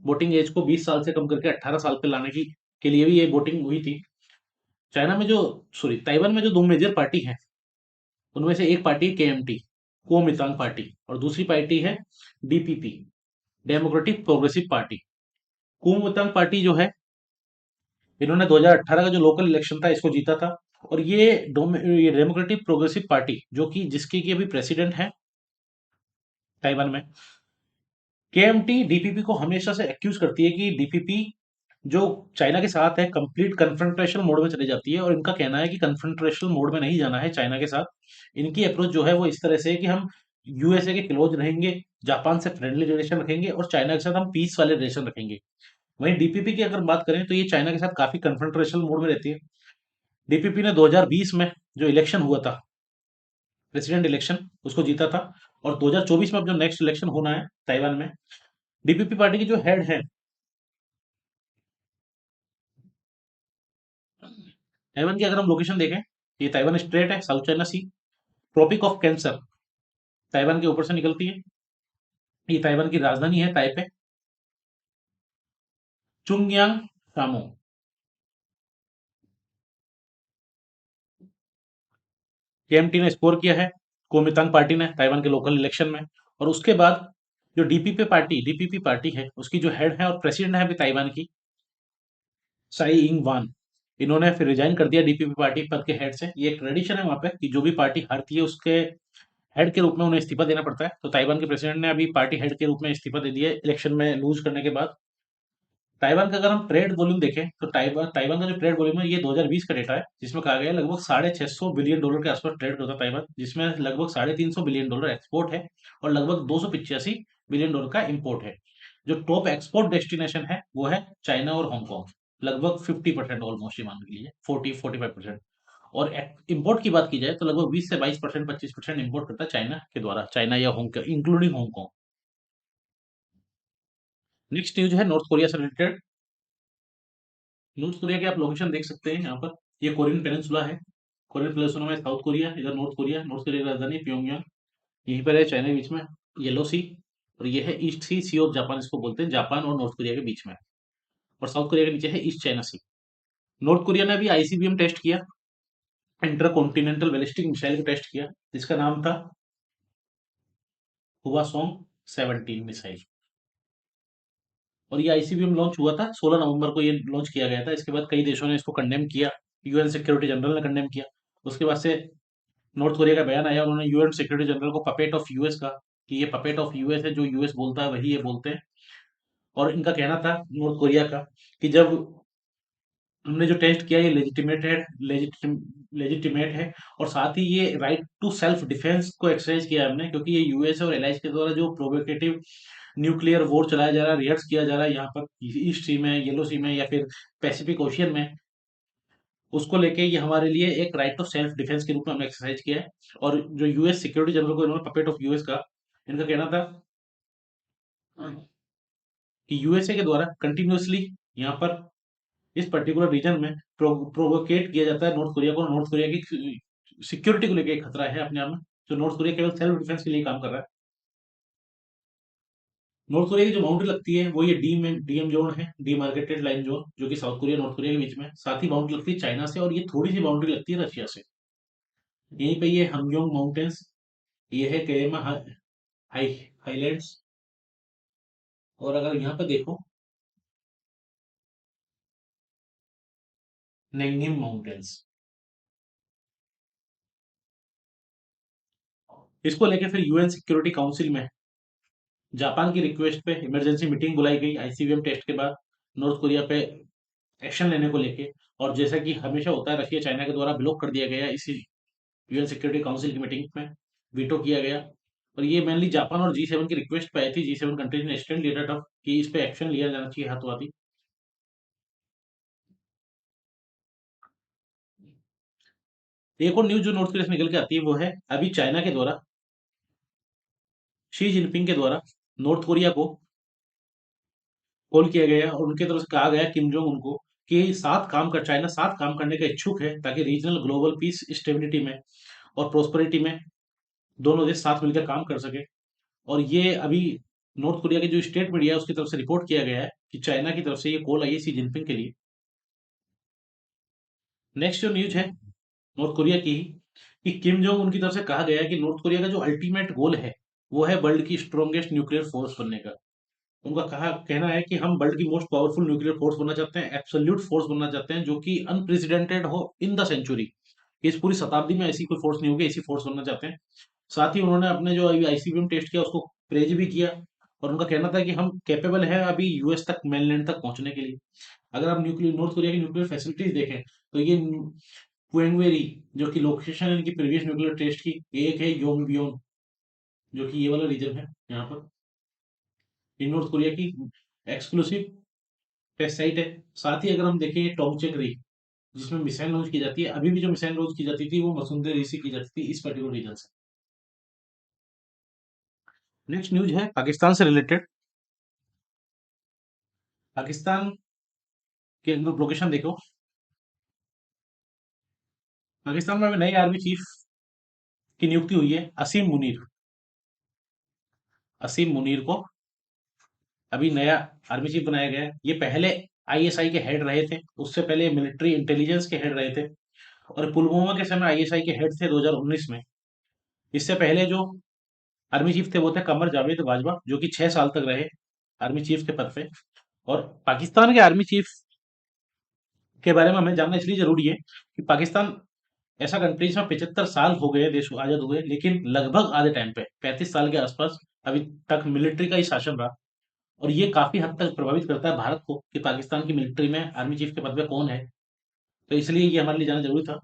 S1: वोटिंग एज को 20 साल से कम करके 18 साल पे लाने की के लिए भी ये वोटिंग हुई थी। चाइना में जो, सॉरी, ताइवान में जो दो मेजर पार्टी हैं, उनमें से एक पार्टी केएमटी, कोमितांग पार्टी, और दूसरी पार्टी है DPP, Democratic Progressive Party. Kuomintang party जो है, इन्होंने 2018 का जो लोकल इलेक्शन था इसको जीता था। और ये डेमोक्रेटिक प्रोग्रेसिव पार्टी जो कि जिसके की अभी प्रेसिडेंट है ताइवान में, केएमटी डीपीपी को हमेशा से एक्यूज करती है कि डीपीपी जो चाइना के साथ है कंप्लीट कन्फ्रंटेशन मोड में चली जाती है, और इनका कहना है कि कन्फ्रंटेशन मोड में नहीं जाना है चाइना के साथ। इनकी अप्रोच जो है वो इस तरह से है कि हम यूएसए के क्लोज रहेंगे, जापान से फ्रेंडली रिलेशन रखेंगे, और चाइना के साथ हम पीस वाले रिलेशन रखेंगे। वहीं डीपीपी की अगर बात करें तो ये चाइना के साथ काफी कन्फ्रंटेशन मोड में रहती है। डीपीपी ने 2020 में जो इलेक्शन हुआ था, प्रेसिडेंट इलेक्शन, उसको जीता था। और 2024 में अब जो नेक्स्ट इलेक्शन होना है ताइवान में, डीपीपी पार्टी की जो हेड है, ताइवान की अगर हम लोकेशन देखें, ये ताइवान स्ट्रेट है, South China Sea, Tropic of Cancer Taiwan के ऊपर से निकलती है। ये ताइवान की राजधानी है ताइपे, चुंगयांग शामो। केएमटी ने स्कोर किया है, कोमितांग पार्टी ने, ताइवान के लोकल इलेक्शन में। और उसके बाद जो डीपीपी पार्टी है, उसकी जो हेड है और प्रेसिडेंट है अभी ताइवान की, साई इंग वान, इन्होंने फिर रिजाइन कर दिया डीपीपी पार्टी पद के हेड से। ये एक ट्रेडिशन है वहां पे कि जो भी पार्टी हारती है उसके हेड के रूप में उन्हें इस्तीफा देना पड़ता है। तो ताइवान के प्रेसिडेंट ने अभी पार्टी हेड के रूप में इस्तीफा दे दिया इलेक्शन में लूज करने के बाद। ताइवान का अगर हम ट्रेड वॉल्यूम देखें तो ताइवान का जो ट्रेड वॉल्यूम है ये 2020 का डेटा है, जिसमें कहा गया है लगभग $650 बिलियन के आसपास ट्रेड करता है ताइवान, जिसमें लगभग $350 बिलियन एक्सपोर्ट है और लगभग $285 बिलियन का इंपोर्ट है। जो टॉप एक्सपोर्ट डेस्टिनेशन है वो है चाइना और हांगकांग, लगभग 50% ऑलमोस्ट, ये मान लीजिए 40-45%। और इंपोर्ट की बात की जाए तो लगभग 20 से 22%, 25% इंपोर्ट करता है चाइना के द्वारा, चाइना या Hong Kong including Hong Kong. Next news है नॉर्थ कोरिया से रिलेटेड। नॉर्थ कोरिया की आप लोकेशन देख सकते हैं यहाँ पर, ये कोरियन पेनिनसुला है। कोरियन पेनिनसुला में साउथ कोरिया, इधर नॉर्थ कोरिया, नॉर्थ कोरिया की राजधानी प्योंगयांग, यहीं पर है चाइना के बीच में, येलो सी। और ये है ईस्ट सी ऑफ जापान, इसको बोलते हैं, जापान और नॉर्थ कोरिया के बीच में। और साउथ कोरिया के नीचे है ईस्ट चाइना सी। नॉर्थ कोरिया ने अभी आईसीबीएम टेस्ट किया, इंटर कॉन्टिनेंटल बैलिस्टिक मिसाइल का टेस्ट किया, जिसका नाम था हुआसोंग 17 मिसाइल। और ये आईसीबीएम लॉन्च हुआ था 16 नवंबर को, ये लॉन्च किया गया था। इसके बाद कई देशों ने इसको कंडेम किया, यूएन सिक्योरिटी जनरल ने कंडेम किया। उसके बाद से नॉर्थ कोरिया का बयान आया, उन्होंने यूएन सिक्योरिटी जनरल को पपेट ऑफ यूएस का, कि ये पपेट ऑफ यूएस है, जो यूएस बोलता है वही ये बोलते हैं। और इनका कहना था नॉर्थ कोरिया का कि जब हमने जो टेस्ट किया ये लेजिटिमेट है, और साथ ही ये राइट टू सेल्फ डिफेंस को एक्सरसाइज किया हमने, क्योंकि ये यूएस और एलाइज के द्वारा जो प्रोवोकेटिव न्यूक्लियर वॉर चलाया जा रहा है, रिहर्स किया जा रहा है यहाँ पर ईस्ट सी में, येलो सी में, या फिर पैसिफिक ओशियन में, उसको लेके ये हमारे लिए एक राइट ऑफ सेल्फ डिफेंस के रूप में हमने एक्सरसाइज किया है। और जो यूएस सिक्योरिटी जनरल को इन्होंने पपेट ऑफ यूएस का, इनका कहना था कि यूएसए के द्वारा कंटिन्यूअसली यहाँ पर इस पर्टिकुलर रीजन में प्रोवोकेट किया जाता है नॉर्थ कोरिया को। नॉर्थ कोरिया की सिक्योरिटी को लेकर एक खतरा है अपने आप में, जो नॉर्थ कोरिया केवल सेल्फ डिफेंस के लिए काम कर रहा है। नॉर्थ कोरिया की जो बाउंड्री लगती है वो ये डीएम जोन है, डीमार्केटेड लाइन जोन, जो कि साउथ कोरिया नॉर्थ कोरिया के बीच में। साथ ही बाउंड्री लगती है चाइना से, और ये थोड़ी सी बाउंड्री लगती है रशिया से। यहीं पे ये हमयोंग माउंटेन्स, ये है केमा हाई हाईलैंड्स। और अगर यहाँ पे देखो, नेंगिम माउंटेन्स। इसको लेके फिर यूएन सिक्योरिटी काउंसिल में जापान की रिक्वेस्ट पे इमरजेंसी मीटिंग बुलाई गई आईसीबीएम टेस्ट के बाद, नॉर्थ कोरिया पे एक्शन लेने को लेके। और जैसा कि हमेशा होता है, रशिया चाइना के द्वारा ब्लॉक कर दिया गया इसी यूएन सिक्योरिटी काउंसिल की मीटिंग में, वीटो किया गया। और ये मेनली जापान और जी7 की रिक्वेस्ट पे आई थी, जी7 कंट्रीज ने स्टैंड लिया था कि इस पे एक्शन लिया जाना चाहिए हाथों हाथी। एक और न्यूज जो नॉर्थ कोरिया से निकल के आती है वो है, अभी चाइना के द्वारा, शी जिनपिंग के द्वारा नॉर्थ कोरिया को कॉल किया गया और उनके तरफ से कहा गया किम जोंग उनको कि चाइना साथ काम करने का इच्छुक है, ताकि रीजनल ग्लोबल पीस स्टेबिलिटी में और प्रोस्पेरिटी में दोनों देश साथ मिलकर काम कर सके। और ये अभी नॉर्थ कोरिया के जो स्टेट मीडिया है उसकी तरफ से रिपोर्ट किया गया है कि चाइना की तरफ से ये कॉल आई है सी जिनपिंग के लिए। नेक्स्ट जो न्यूज है नॉर्थ कोरिया की ही, कि किम जोंग उनकी तरफ से कहा गया है कि नॉर्थ कोरिया का जो अल्टीमेट गोल है वो है वर्ल्ड की स्ट्रॉन्गेस्ट न्यूक्लियर फोर्स बनने का। उनका कहा कहना है कि हम वर्ल्ड की मोस्ट पावरफुल न्यूक्लियर फोर्स बनना चाहते हैं, एब्सोल्यूट फोर्स बनना चाहते हैं जो कि अनप्रेसिडेंटेड हो इन द सेंचुरी। इस पूरी शताब्दी में ऐसी कोई फोर्स नहीं होगी, ऐसी फोर्स बनना चाहते हैं। साथ ही उन्होंने अपने जो अभी आईसीबीएम टेस्ट किया उसको प्रेज भी किया, और उनका कहना था कि हम कैपेबल है अभी यूएस तक, मेनलैंड तक पहुंचने के लिए। अगर आप न्यूक्लियर नॉर्थ कोरिया की न्यूक्लियर फैसिलिटीज देखें तो ये पुएंगवेरी जो कि लोकेशन है इनकी प्रीवियस न्यूक्लियर टेस्ट की, एक है योंगबियोन जो कि ये वाला रीजन है यहाँ पर, ये नॉर्थ कोरिया की एक्सक्लूसिव टेस्ट साइट है। साथ ही अगर हम देखें टोंगचेंग री जिसमें मिसाइल लॉन्च की जाती है, अभी भी जो मिसाइल लॉन्च की जाती थी वो मसुंदे री से की जाती थी इस पर्टिकुलर रीजन से। नेक्स्ट न्यूज है पाकिस्तान से रिलेटेड। पाकिस्तान के अंदर लोकेशन देखो, पाकिस्तान में अभी नई आर्मी चीफ की नियुक्ति हुई है, असीम मुनीर। असीम मुनीर को अभी नया आर्मी चीफ बनाया गया है। ये पहले आईएसआई के हेड रहे थे, उससे पहले मिलिट्री इंटेलिजेंस के हेड रहे थे, और पुलवामा के समय आईएसआई के हेड थे 2019 में। इससे पहले जो आर्मी चीफ थे वो थे कमर जावेद बाजवा जो कि 6 साल तक रहे आर्मी चीफ के पद पे। और पाकिस्तान के आर्मी चीफ के बारे में हमें जानना इसलिए जरूरी है कि पाकिस्तान ऐसा कंट्री जिसमें 75 साल हो गए देश को आजाद हुए, लेकिन लगभग आधे टाइम पे 35 साल के आसपास अभी तक मिलिट्री का ही शासन रहा। और ये काफी हद तक प्रभावित करता है भारत को कि पाकिस्तान की मिलिट्री में आर्मी चीफ के पद पे कौन है। तो इसलिए ये हमारे लिए जानना जरूरी था।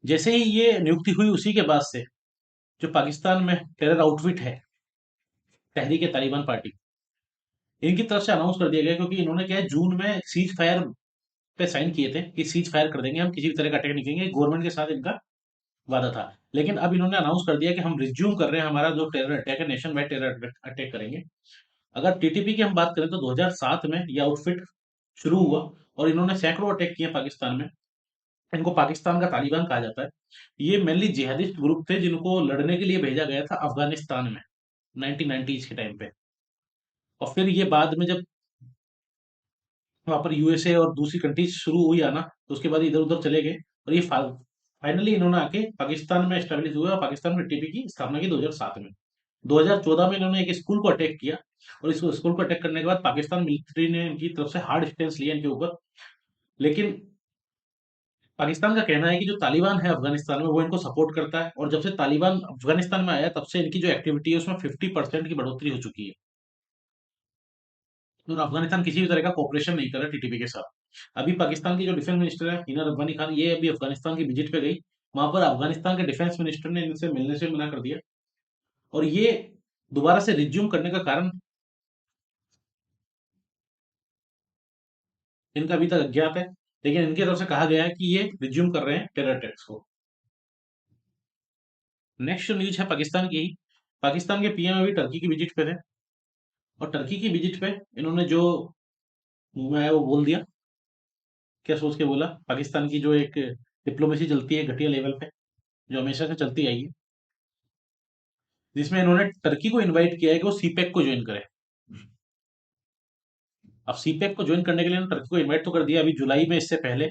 S1: जैसे ही ये नियुक्ति हुई उसी के बाद से जो पाकिस्तान में टेरर आउटफिट है, तहरीक तालिबान पार्टी, इनकी तरफ से अनाउंस कर दिया गया, क्योंकि इन्होंने क्या है जून में सीज फायर पे साइन किए थे कि सीज फायर कर देंगे, हम किसी भी तरह का अटैक नहीं करेंगे, गवर्नमेंट के साथ इनका वादा था। लेकिन अब इन्होंने अनाउंस कर दिया कि हम रिज्यूम कर रहे हैं हमारा जो टेरर अटैक है, नेशन वाइड टेरर अटैक करेंगे। अगर टीटीपी की हम बात करें तो 2007 में यह आउटफिट शुरू हुआ, और इन्होंने सैकड़ों अटैक किए पाकिस्तान में। इनको पाकिस्तान का तालिबान कहा जाता है। ये मेनली जिहादिस्ट ग्रुप थे जिनको लड़ने के लिए भेजा गया था अफगानिस्तान में 1990s के टाइम पे। और फिर ये बाद में जब वहां पर यूएसए और दूसरी कंट्रीज शुरू हुई आना, तो उसके बाद इधर उधर चले गए, और ये फाइनली इन्होंने आके पाकिस्तान में एस्टेब्लिश हुए और पाकिस्तान में टीपी की स्थापना की 2007 में। 2014 में इन्होंने एक स्कूल को अटैक किया, और इस स्कूल को अटैक करने के बाद पाकिस्तान मिलिट्री ने इनकी तरफ से हार्ड स्टेंस लिया इनके ऊपर। लेकिन पाकिस्तान का कहना है कि जो तालिबान है अफगानिस्तान में वो इनको सपोर्ट करता है, और जब से तालिबान अफगानिस्तान में आया तब से इनकी जो एक्टिविटी है उसमें 50% की बढ़ोतरी हो चुकी है। और अफगानिस्तान किसी भी तरह का कॉपरेशन नहीं कर रहा टीटीपी के साथ। अभी पाकिस्तान की जो डिफेंस मिनिस्टर है हिना रब्बानी खान, ये अभी अफगानिस्तान की विजिट पे गई। वहां पर अफगानिस्तान के डिफेंस मिनिस्टर ने इनसे मिलने से मना कर दिया, और ये दोबारा से रिज्यूम करने का कारण इनका अभी तक अज्ञात है। लेकिन इनकी तरफ से कहा गया है कि ये रिज्यूम कर रहे हैं टेरर अटैक्स को। नेक्स्ट न्यूज है पाकिस्तान की ही। पाकिस्तान के पीएम अभी टर्की की विजिट पे थे, और टर्की की विजिट पे इन्होंने जो मुंह में आया वो बोल दिया। क्या सोच के बोला? पाकिस्तान की जो एक डिप्लोमेसी चलती है घटिया लेवल पे, जो हमेशा से चलती आई है, जिसमें इन्होंने टर्की को इनवाइट किया है कि वो सीपेक को ज्वाइन करे। अब सीपेक को ज्वाइन करने के लिए इन्होंने टर्की को इनवाइट तो कर दिया अभी जुलाई में। इससे पहले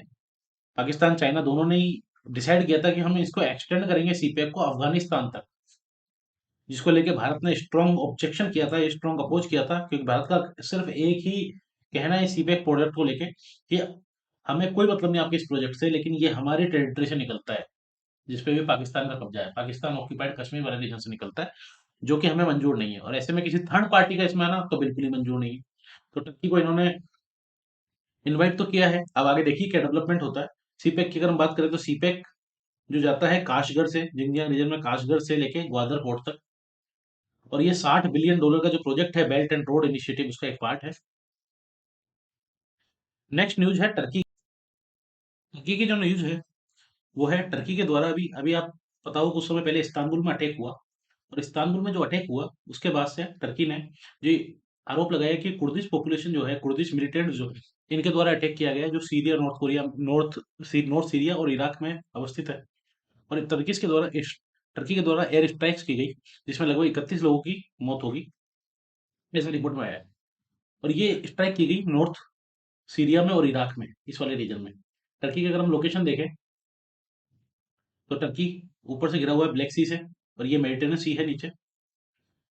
S1: पाकिस्तान चाइना दोनों ने ही डिसाइड किया था कि हम इसको एक्सटेंड करेंगे सीपेक को अफगानिस्तान तक, जिसको लेके भारत ने स्ट्रॉन्ग ऑब्जेक्शन किया था, स्ट्रॉन्ग अपोज किया था, क्योंकि भारत का सिर्फ एक ही कहना है सीपेक प्रोजेक्ट को लेके कि हमें कोई मतलब नहीं आपके इस प्रोजेक्ट से, लेकिन ये हमारी टेरिटरी से निकलता है जिसपे भी पाकिस्तान का कब्जा है, पाकिस्तान ऑक्यूपाइड कश्मीर वाले रीजन से निकलता है, जो कि हमें मंजूर नहीं है। और ऐसे में किसी थर्ड पार्टी का इसमें आना तो बिल्कुल ही मंजूर नहीं है। तो टर्की को इन्होंने इनवाइट तो किया है, अब आगे देखिए क्या डेवलपमेंट होता है। सीपेक की अगर हम बात करें तो सीपेक जो जाता है काशगढ़ से, जिंजियांग रीजन में काशगढ़ से लेके ग्वादर पोर्ट तक, और ये $60 बिलियन का जो प्रोजेक्ट है बेल्ट एंड रोड इनिशिएटिव उसका एक पार्ट है। नेक्स्ट न्यूज है टर्की। टर्की की जो न्यूज है वो है टर्की के द्वारा अभी अभी आप पता हो कुछ समय पहले इस्तांबुल में अटैक हुआ, और इस्तांबुल में जो अटैक हुआ उसके बाद से टर्की ने जो आरोप लगाया कि कुर्दिश पॉपुलेशन जो है, कुर्दिश मिलिटेंट जो है, इनके द्वारा अटैक किया गया है, जो Syria, north Korea, north Syria और इराक में अवस्थित है। और टर्की के द्वारा एयर स्ट्राइक्स की गई, जिसमें लगभग 31 लोगों की मौत होगी, ऐसा रिपोर्ट में आया है। और ये स्ट्राइक की गई नॉर्थ सीरिया में और इराक में, इस वाले रीजन में। टर्की की अगर हम लोकेशन देखें तो टर्की ऊपर से घिरा हुआ है ब्लैक सी से, और ये मेडिटेरियन सी है नीचे।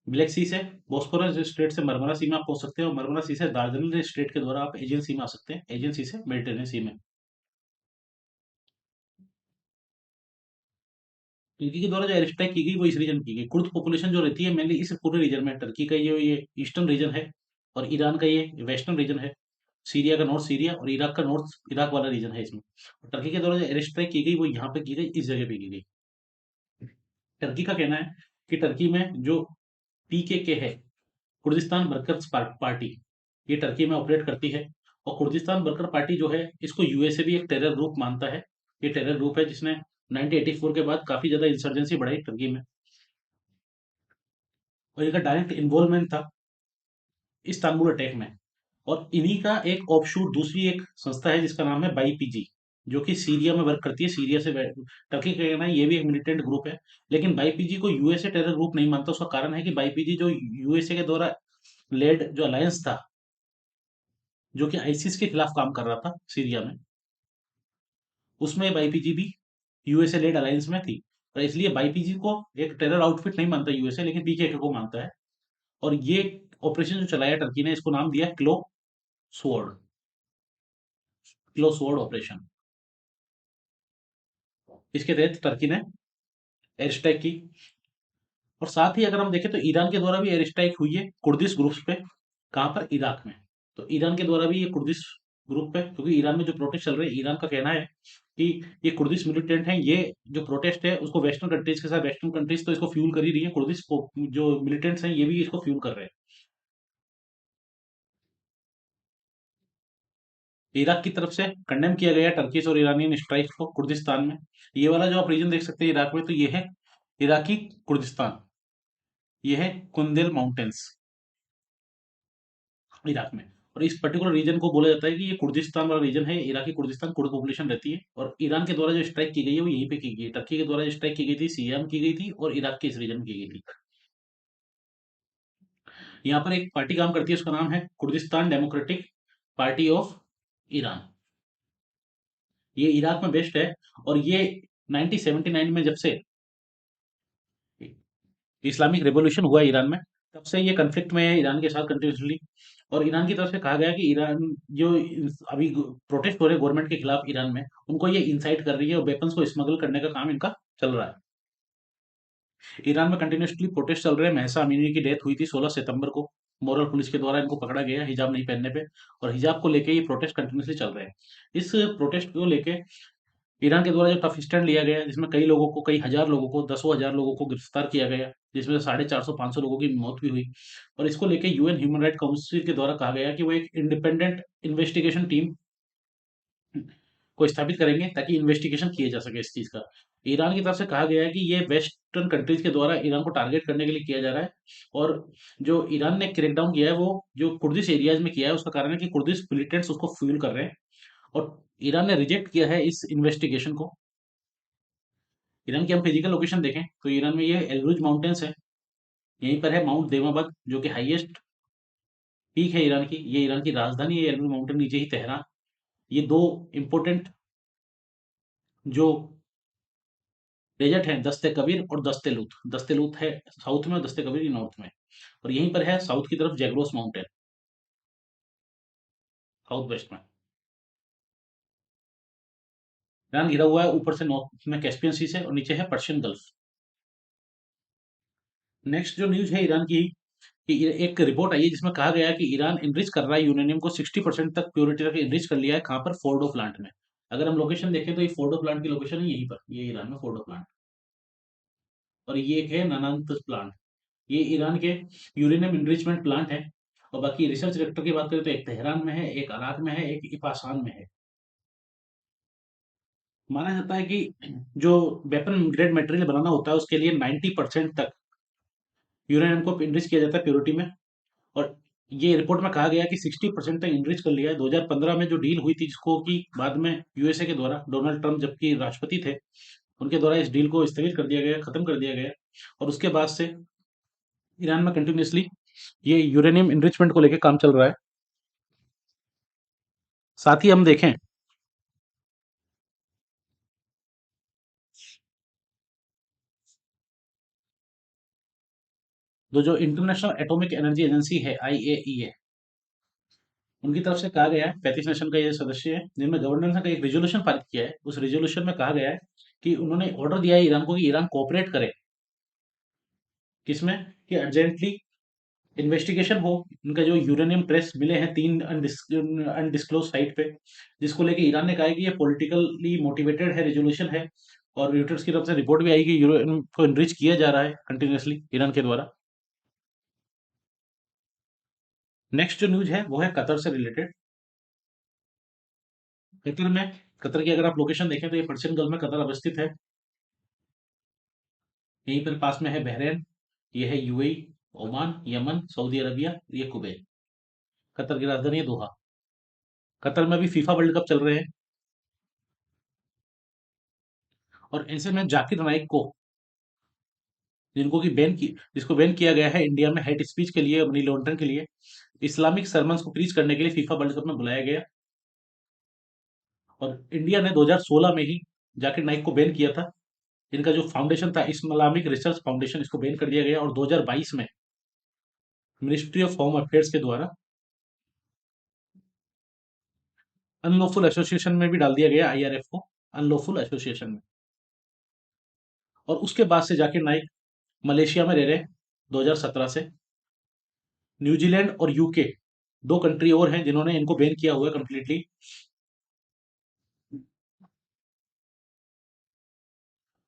S1: ब्लैक सी से बॉस्फोरस स्ट्रेट से मरमरा सी में आप पहुंच सकते हैं, और मरमरा सी से दार्जिलिंग स्ट्रेट के द्वारा आप एजियन सी में आ सकते हैं, एजियन सी से मेडिटेरियन सी में। टर्की के द्वारा जो एयर स्ट्राइक की गई वो इस रीजन की गई, कुर्द पॉपुलेशन जो रहती है मेनली इस पूरे रीजन में, टर्की का ये ईस्टर्न रीजन है, और ईरान का ये वेस्टर्न रीजन है, सीरिया का नॉर्थ सीरिया, और इराक का नॉर्थ इराक वाला रीजन है इसमें। और टर्की के द्वारा जो एयर स्ट्राइक की गई वो यहाँ पे की गई, इस जगह पे की गई। टर्की का कहना है कि टर्की में जो पीकेके है, कुर्दिस्तान वर्कर्स पार्टी, ये टर्की में ऑपरेट करती है। और कुर्दिस्तान वर्कर पार्टी जो है इसको यूएसए भी एक टेरर ग्रुप मानता है। ये टेरर ग्रुप है जिसने 1984 के बाद काफी ज्यादा इंसर्जेंसी बढ़ाई टर्की में, और इनका डायरेक्ट इन्वॉल्वमेंट था इस्तांबुल अटैक में। और इन्हीं का एक ऑफशूट दूसरी एक संस्था है जिसका नाम है बाईपीजी, जो कि सीरिया में वर्क करती है, सीरिया से टर्की का कहना है ये भी एक मिलिटेंट ग्रुप है। लेकिन बाईपीजी को यूएसए टेरर ग्रुप नहीं मानता। उसका कारण है कि बाईपीजी जो यूएसए के द्वारा लेड जो अलायंस था, जो कि आईसिस के खिलाफ काम कर रहा था सीरिया में, उसमें बाईपीजी भी यूएसए लेड अलायंस में थी। और इसलिए बाईपीजी को एक टेरर आउटफिट नहीं मानता यूएसए, लेकिन पीकेके को मानता है। और ये ऑपरेशन जो चलाया टर्की ने, इसको नाम दिया क्लो स्वॉर्ड, क्लो स्वॉर्ड ऑपरेशन। इसके तहत टर्की ने एयर स्ट्राइक की। और साथ ही अगर हम देखें तो ईरान के द्वारा भी एयर स्ट्राइक हुई है कुर्दिश ग्रुप्स पे। कहाँ पर? इराक में। तो ईरान के द्वारा भी ये कुर्दिश ग्रुप पे, क्योंकि ईरान में जो प्रोटेस्ट चल रहे हैं, ईरान का कहना है कि ये कुर्दिश मिलिटेंट हैं, ये जो प्रोटेस्ट है उसको वेस्टर्न कंट्रीज के साथ, वेस्टर्न कंट्रीज तो इसको फ्यूल कर ही रही है, कुर्दिश जो मिलिटेंट्स हैं ये भी इसको फ्यूल कर रहे हैं। इराक की तरफ से कंडेम किया गया टर्किश और ईरानियन स्ट्राइक को कुर्दिस्तान में। ये वाला जो आप रीजन देख सकते हैं इराक में, तो ये है इराकी कुर्दिस्तान, ये है कुंदेल माउंटेन्स इराक में। और इस पर्टिकुलर रीजन को बोला जाता है कि ये कुर्दिस्तान वाला रीजन है, इराकी कुर्दिस्तान, कुर्द पॉपुलेशन रहती है। और ईरान के द्वारा जो स्ट्राइक की गई है वो यहीं पे की गई है। टर्की के द्वारा जो स्ट्राइक की गई थी सीरिया में की गई थी, और इराक के इस रीजन में की गई थी। यहाँ पर एक पार्टी काम करती है, उसका नाम है Kurdistan democratic party of Iran. ये इराक में बेस्ड है। और ये 1979 में जब से इस्लामिक रेवोल्यूशन हुआ ईरान में, तब से ये कन्फ्लिक्ट में है ईरान के साथ कंटिन्यूसली। और ईरान की तरफ से कहा गया कि ईरान जो अभी प्रोटेस्ट हो रहे हैं गवर्नमेंट के खिलाफ ईरान में, उनको ये इंसाइट कर रही है और वेपन्स को स्मगल करने का काम इनका चल रहा है। ईरान में कंटिन्यूसली प्रोटेस्ट चल रहे हैं। महसा अमीनी की डेथ हुई थी 16 सितंबर को, मॉरल पुलिस के द्वारा इनको पकड़ा गया हिजाब नहीं पहनने पे। और हिजाब को लेके ये प्रोटेस्ट कंटिन्यूसली चल रहे हैं। इस प्रोटेस्ट को लेके ईरान के द्वारा जो टफ स्टैंड लिया गया, जिसमें कई लोगों को, कई हजार लोगों को, दसों हजार लोगों को गिरफ्तार किया गया, जिसमें 450 500 लोगों की मौत भी हुई। और इसको लेके यूएन ह्यूमन राइट काउंसिल के द्वारा कहा गया कि वो एक इंडिपेंडेंट इन्वेस्टिगेशन टीम को स्थापित करेंगे ताकि इन्वेस्टिगेशन किया जा सके इस चीज का। ईरान की तरफ से कहा गया है कि ये वेस्टर्न कंट्रीज के द्वारा ईरान को टारगेट करने के लिए किया जा रहा है। और जो ईरान ने क्रैकडाउन किया है वो जो कुर्दिश एरियाज में किया है, उसका कारण है कि कुर्दिश मिलिटेंट्स उसको फ्यूल कर रहे हैं। और ईरान ने रिजेक्ट किया है इस इन्वेस्टिगेशन को। ईरान की हम फिजिकल लोकेशन देखें तो ईरान में ये एलब्रूज माउंटेन्स है। यहीं पर है माउंट देमाबग, जो कि हाईएस्ट पीक है ईरान की। ये ईरान की राजधानी है एलब्रूज माउंटेन, नीचे ही तेहरान। ये दो इंपॉर्टेंट जो डेजर्ट हैं, दस्ते कबीर और दस्ते लूत। दस्ते लूत है साउथ में और दस्ते कबीर नॉर्थ में। और यहीं पर है साउथ की तरफ जैग्रोस माउंटेन, साउथ वेस्ट में। ईरान घिरा हुआ है ऊपर से नॉर्थ में कैस्पियन सी से, और नीचे है पर्शियन गल्फ। नेक्स्ट जो न्यूज है ईरान की, कि एक रिपोर्ट आई है जिसमें कहा गया है कि ईरान इनरिच कर रहा है यूरेनियम को, 60% तक प्योरिटी तक इनरिच कर लिया है। कहाँ पर? फोर्डो प्लांट में। अगर हम लोकेशन देखें तो ये फोर्डो प्लांट की लोकेशन है यहीं पर, ये ईरान में फोर्डो प्लांट। और ये एक है नानांत प्लांट, ये ईरान के यूरेनियम इनरिचमेंट प्लांट है। और बाकी रिसर्च रिएक्टर की बात करें तो एक तेहरान में है, एक अराक में है, एक इपासान में है। माना जाता है कि जो वेपन ग्रेड मटेरियल बनाना होता है उसके लिए 90% तक यूरेनियम को इनरिच किया जाता है प्योरिटी में। और ये रिपोर्ट में कहा गया कि 60% तक इनरिच कर लिया है। 2015 में जो डील हुई थी, जिसको कि बाद में यूएसए के द्वारा, डोनाल्ड ट्रंप जबकि राष्ट्रपति थे, उनके द्वारा इस डील को स्थगित कर दिया गया, खत्म कर दिया गया। और उसके बाद से ईरान में कंटिन्यूसली ये यूरेनियम इनरिचमेंट को लेकर काम चल रहा है। साथ ही हम देखें जो इंटरनेशनल एटॉमिक एनर्जी एजेंसी है IAEA, उनकी तरफ से कहा गया है, 35 नेशन का ये सदस्य है, जिनमें गवर्नेंस ने एक रेजोल्यूशन पारित किया है। उस रेजोल्यूशन में कहा गया है कि उन्होंने ऑर्डर दिया है ईरान को कि ईरान कोऑपरेट करे, किसमें, कि अर्जेंटली इन्वेस्टिगेशन हो। उनका जो यूरेनियम ट्रेस मिले हैं 3 अनडिस्क्लोज साइट पे, जिसको लेके ईरान ने कहा है कि ये पॉलिटिकली मोटिवेटेड है, रेजोल्यूशन है। और रॉयटर्स की तरफ से रिपोर्ट भी आई कि यूरेनियम को एनरिच किया जा रहा है कंटिन्यूअसली ईरान के द्वारा। नेक्स्ट जो न्यूज है वो है कतर से रिलेटेड। कतर में, कतर की अगर आप लोकेशन देखें तो ये पर्शियन गल्फ में कतर अवस्थित है। यहीं पर पास में है बहरेन, ये है UAE, Oman, Yemen, Saudi Arabia, ये कुवैत। कतर की राजधानी है दोहा। कतर में भी फीफा वर्ल्ड कप चल रहे हैं। और ऐसे में जाकिर नाइक को, जिनको कि बैन की जिसको बैन किया गया है इंडिया में हेट स्पीच के लिए, मनी लॉन्ड्रिंग के लिए, इस्लामिक सरमन्स को प्रीच करने के लिए फीफा वर्ल्ड कप में बुलाया गया। और इंडिया ने 2016 में ही जाकिर नाइक को बैन किया था। इनका जो फाउंडेशन था इस्लामिक रिसर्च फाउंडेशन, इसको बैन कर दिया गया। और 2022 में मिनिस्ट्री ऑफ होम अफेयर्स के द्वारा अनलॉफुल एसोसिएशन में भी डाल दिया गया IRF को, अनलॉफुल एसोसिएशन में। और उसके बाद से जाकिर नाइक मलेशिया में रह रहे हैं 2017 से। न्यूजीलैंड और यूके, दो कंट्री और हैं जिन्होंने इनको बैन किया हुआ है कंप्लीटली।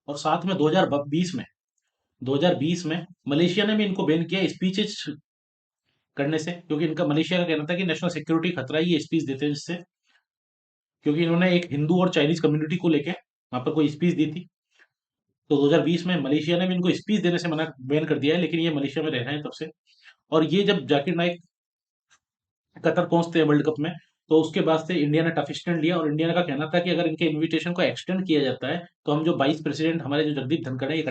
S1: और साथ में 2020 में मलेशिया ने भी इनको बैन किया स्पीचेस करने से, क्योंकि इनका मलेशिया का कहना था कि नेशनल सिक्योरिटी खतरा है ये स्पीच देते हैं जिससे, क्योंकि इन्होंने एक हिंदू और चाइनीज कम्युनिटी को लेके वहां पर कोई स्पीच दी थी। तो 2020 में मलेशिया ने भी इनको स्पीच देने से मना बैन कर दिया है, लेकिन ये मलेशिया में रह रहे हैं तब से। और ये जब जाकिर नाइक कतर पहुंचते हैं वर्ल्ड कप में, तो उसके बाद से इंडिया ने टफ स्टैंड लिया। और इंडिया का कहना था कि अगर इनके इनविटेशन को एक्सटेंड किया जाता है तो हम जो 22 प्रेसिडेंट हमारे जो जगदीप धनखड़ है, ये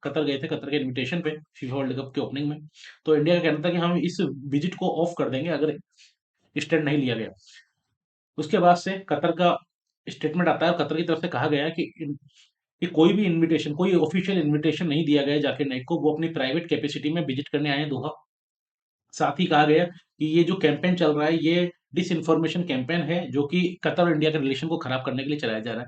S1: कतर के इनविटेशन पे फीफा वर्ल्ड कप के ओपनिंग में। तो इंडिया का कहना था कि हम इस विजिट को ऑफ कर देंगे अगर स्टैंड नहीं लिया गया। उसके बाद से कतर का स्टेटमेंट आता है और कतर की तरफ से कहा गया है कि कोई भी इनविटेशन, कोई ऑफिशियल इनविटेशन नहीं दिया गया जाकिर नाइक को, वो अपनी प्राइवेट कैपेसिटी में विजिट करने आए हैं दोहा। साथ ही कहा गया कि ये जो कैंपेन चल रहा है ये डिस इन्फॉर्मेशन कैंपेन है, जो कि कतर और इंडिया के रिलेशन को खराब करने के लिए चलाया जा रहा है।